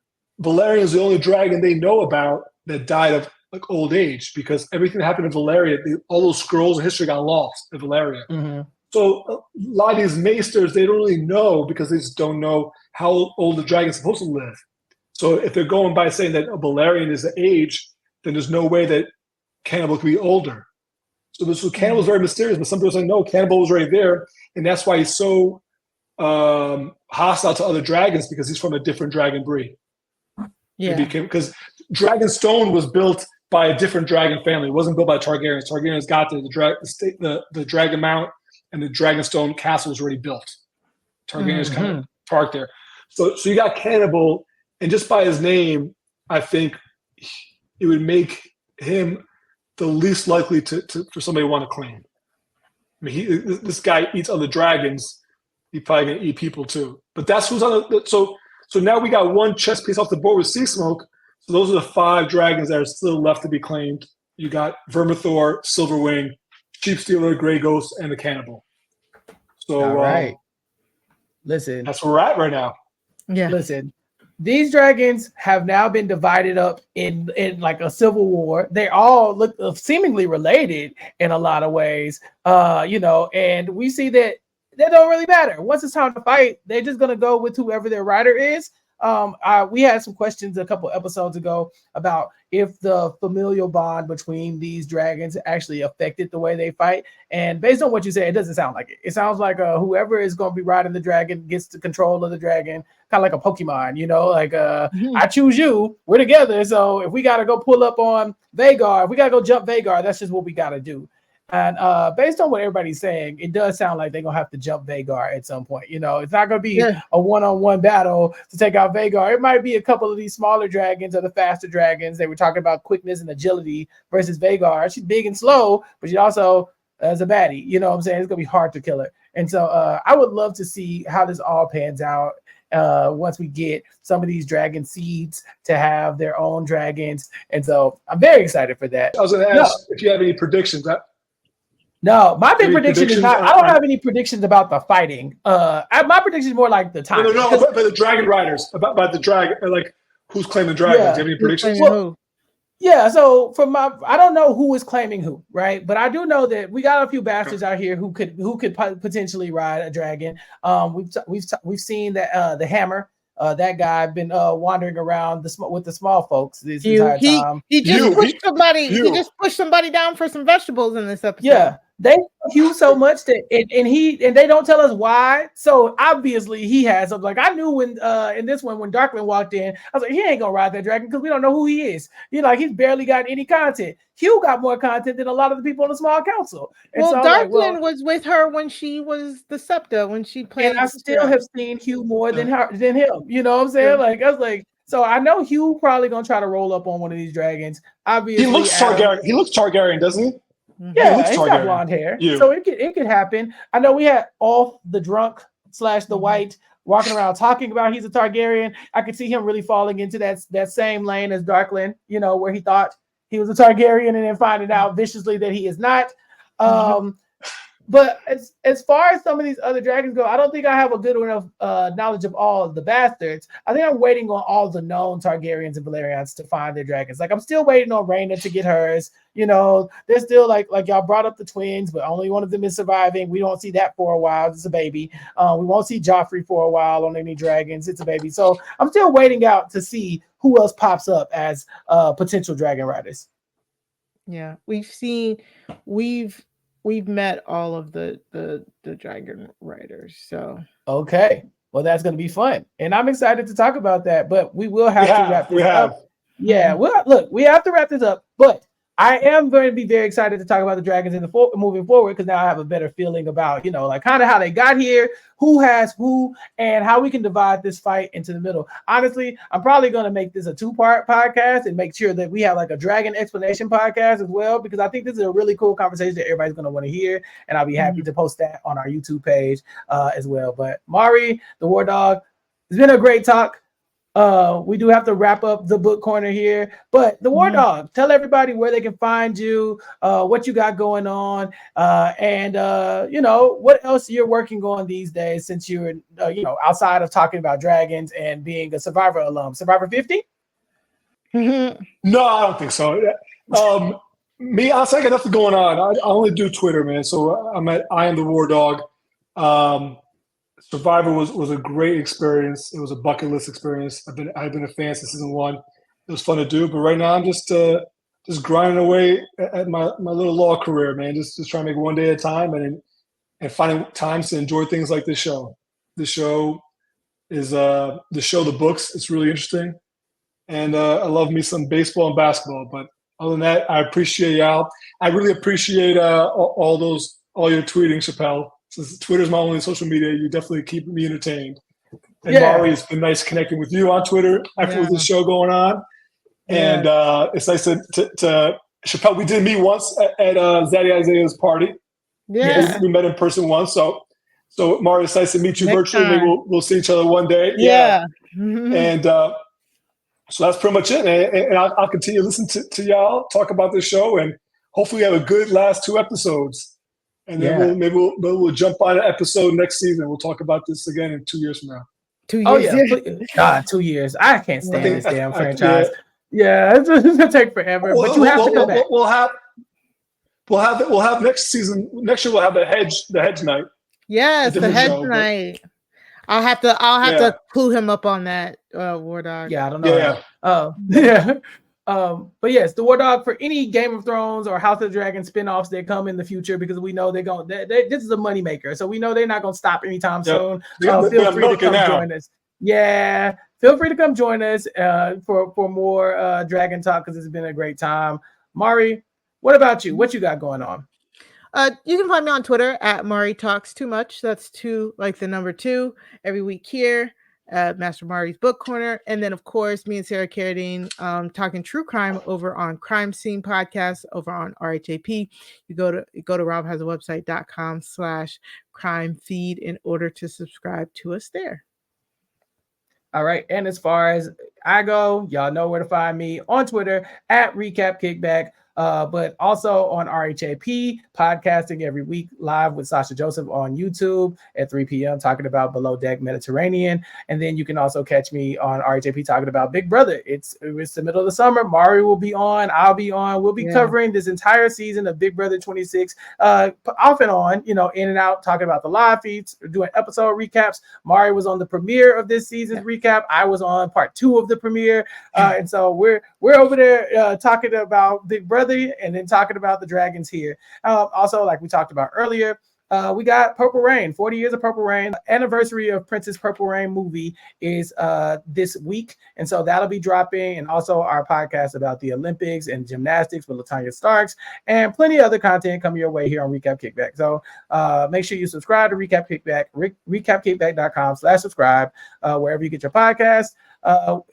Balerion is the only dragon they know about that died of like old age, because everything that happened in Valeria, all those scrolls of history got lost in Valeria. Mm-hmm. So a lot of these Maesters, they don't really know because they just don't know how old the dragon's supposed to live. So if they're going by saying that Balerion is the age, then there's no way that Cannibal could be older. So Cannibal is very mysterious, but some people say, no, Cannibal was right there, and that's why he's so hostile to other dragons, because he's from a different dragon breed. Yeah. Because Dragonstone was built by a different dragon family. It wasn't built by Targaryens. Targaryens got there. The Dragon Mount and the Dragonstone castle was already built. Targaryens kind of parked there. So you got Cannibal, and just by his name, I think it would make him the least likely for somebody to want to claim. I mean, this guy eats other dragons. He's probably going to eat people too. But that's who's on the... So now we got one chess piece off the board with Seasmoke. So those are the 5 dragons that are still left to be claimed. You got Vermithor, Silverwing, Sheepstealer, Grey Ghost, and the Cannibal. So all right. Listen. That's where we're at right now. Yeah. Listen. These dragons have now been divided up in like a civil war. They all look seemingly related in a lot of ways, and we see that they don't really matter. Once it's time to fight, they're just going to go with whoever their rider is. We had some questions a couple episodes ago about if the familial bond between these dragons actually affected the way they fight. And based on what you say, it doesn't sound like it. It sounds like whoever is going to be riding the dragon gets the control of the dragon, kind of like a Pokemon, I choose you, we're together. So if we got to go pull up on Vhagar, if we got to go jump Vhagar, that's just what we got to do. And based on what everybody's saying, it does sound like they're going to have to jump Vhagar at some point. It's not going to be a one-on-one battle to take out Vhagar. It might be a couple of these smaller dragons or the faster dragons. They were talking about quickness and agility versus Vhagar. She's big and slow, but she also is a baddie. You know what I'm saying? It's going to be hard to kill her. And so I would love to see how this all pans out once we get some of these dragon seeds to have their own dragons. And so I'm very excited for that. I was going to ask if you have any predictions. No, my big prediction is not. I don't have any predictions about the fighting. My prediction is more like the time. No, but the dragon riders, about the dragon, like who's claiming dragons. Do you have any predictions? Yeah, so I don't know who is claiming who, right? But I do know that we got a few bastards out here who could potentially ride a dragon. We've seen that the hammer, that guy been wandering around with the small folks this entire time. He just pushed somebody. He just pushed somebody down for some vegetables in this episode. Yeah, they Hugh so much that and they don't tell us why. So obviously he has something. Like I knew when in this one when Darkland walked in, I was like, he ain't gonna ride that dragon because we don't know who he is. Like he's barely got any content. Hugh got more content than a lot of the people on the small council. And well, so Darkland was with her when she was the Septa, when she played. And I still have seen Hugh more than him. You know what I'm saying? Like I was like, so I know Hugh probably gonna try to roll up on one of these dragons. Obviously, he looks Targaryen. He looks Targaryen, doesn't he? Yeah, he's got blonde hair, so it could happen. I know we had all the drunk / the white walking around talking about he's a Targaryen. I could see him really falling into that same lane as Darkland, where he thought he was a Targaryen and then finding out viciously that he is not. But as far as some of these other dragons go, I don't think I have a good enough knowledge of all of the bastards. I think I'm waiting on all the known Targaryens and Valerians to find their dragons. Like I'm still waiting on Rhaena to get hers. They're still like y'all brought up the twins, but only one of them is surviving. We don't see that for a while. It's a baby. We won't see Joffrey for a while on any dragons. It's a baby. So I'm still waiting out to see who else pops up as potential dragon riders. Yeah, we've met all of the dragon riders. So okay, well that's going to be fun, and I'm excited to talk about that. But we will have to wrap this up. Yeah, well, we have to wrap this up. But I am going to be very excited to talk about the dragons moving forward because now I have a better feeling about like kind of how they got here, who has who, and how we can divide this fight into the middle. Honestly, I'm probably going to make this a 2-part podcast and make sure that we have like a dragon explanation podcast as well because I think this is a really cool conversation that everybody's going to want to hear, and I'll be happy to post that on our YouTube page as well. But Mari, the Wardog, it's been a great talk. We do have to wrap up the book corner here, but the Wardog, tell everybody where they can find you, what you got going on, and what else you're working on these days since you're outside of talking about dragons and being a Survivor alum. Survivor 50? No, I don't think so. Me, honestly, I got nothing going on. I only do Twitter, man. So I am the Wardog. Survivor was a great experience. It was a bucket list experience. I've been a fan since season 1. It was fun to do, but right now I'm just grinding away at my little law career, man. Just trying to make one day at a time and finding times to enjoy things like this show. This show is the books. It's really interesting, and I love me some baseball and basketball. But other than that, I appreciate y'all. I really appreciate all your tweeting, Chappell. Since Twitter's my only social media, you definitely keep me entertained. And Mari, it's been nice connecting with you on Twitter after this show going on. And it's nice to Chappell. We did meet once at Zaddy Isaiah's party. Yeah, we met in person once. So Mari, it's nice to meet you virtually. Maybe we'll see each other one day. Yeah. And so that's pretty much it. And I'll continue to listen to y'all talk about this show, and hopefully have a good last 2 episodes. And then we'll jump on an episode next season. We'll talk about this again in 2 years from now. 2 years. Oh yeah, God, 2 years. I can't stand this damn franchise. It's gonna take forever. But you have to come back. We'll have next season. Next year we'll have the hedge night. Yes, the hedge night. I'll have to clue him up on that, Wardog. Yeah, I don't know. But yes, the Wardog for any Game of Thrones or House of the Dragon spinoffs that come in the future, because we know this is a moneymaker, so we know they're not going to stop anytime soon. Feel free to come join us. Yeah, feel free to come join us for more Dragon Talk because it's been a great time. Mari, what about you? What you got going on? You can find me on Twitter at Mari Talks Too Much. That's 2 like the number 2 every week here. Master Mari's Book Corner, and then of course me and Sarah Carradine talking true crime over on Crime Scene Podcast over on RHAP. You go to robhasawebsite.com/crime feed in order to subscribe to us there. All right, and as far as I go, y'all know where to find me on Twitter at Recap Kickback. but also on RHAP, podcasting every week live with Sasha Joseph on YouTube at 3 p.m. talking about Below Deck Mediterranean. And then you can also catch me on RHAP talking about Big Brother. It's the middle of the summer. Mari will be on. I'll be on. We'll be covering this entire season of Big Brother 26 off and on, in and out, talking about the live feeds, doing episode recaps. Mari was on the premiere of this season's recap. I was on part 2 of the premiere. And so we're over there talking about Big Brother and then talking about the dragons here. Also, like we talked about earlier, we got Purple Rain, 40 years of Purple Rain. Anniversary of Princess Purple Rain movie is this week. And so that'll be dropping. And also our podcast about the Olympics and gymnastics with LaTanya Starks and plenty of other content coming your way here on Recap Kickback. So make sure you subscribe to Recap Kickback, recapkickback.com/subscribe, wherever you get your podcast.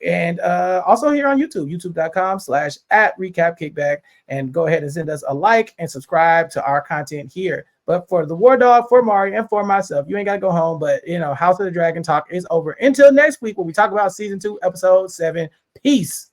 And also here on YouTube, youtube.com/@recapkickback, and go ahead and send us a like and subscribe to our content here. But for the Wardog, for Mari, and for myself, you ain't got to go home. But, House of the Dragon talk is over. Until next week, when we talk about season 2, episode 7. Peace.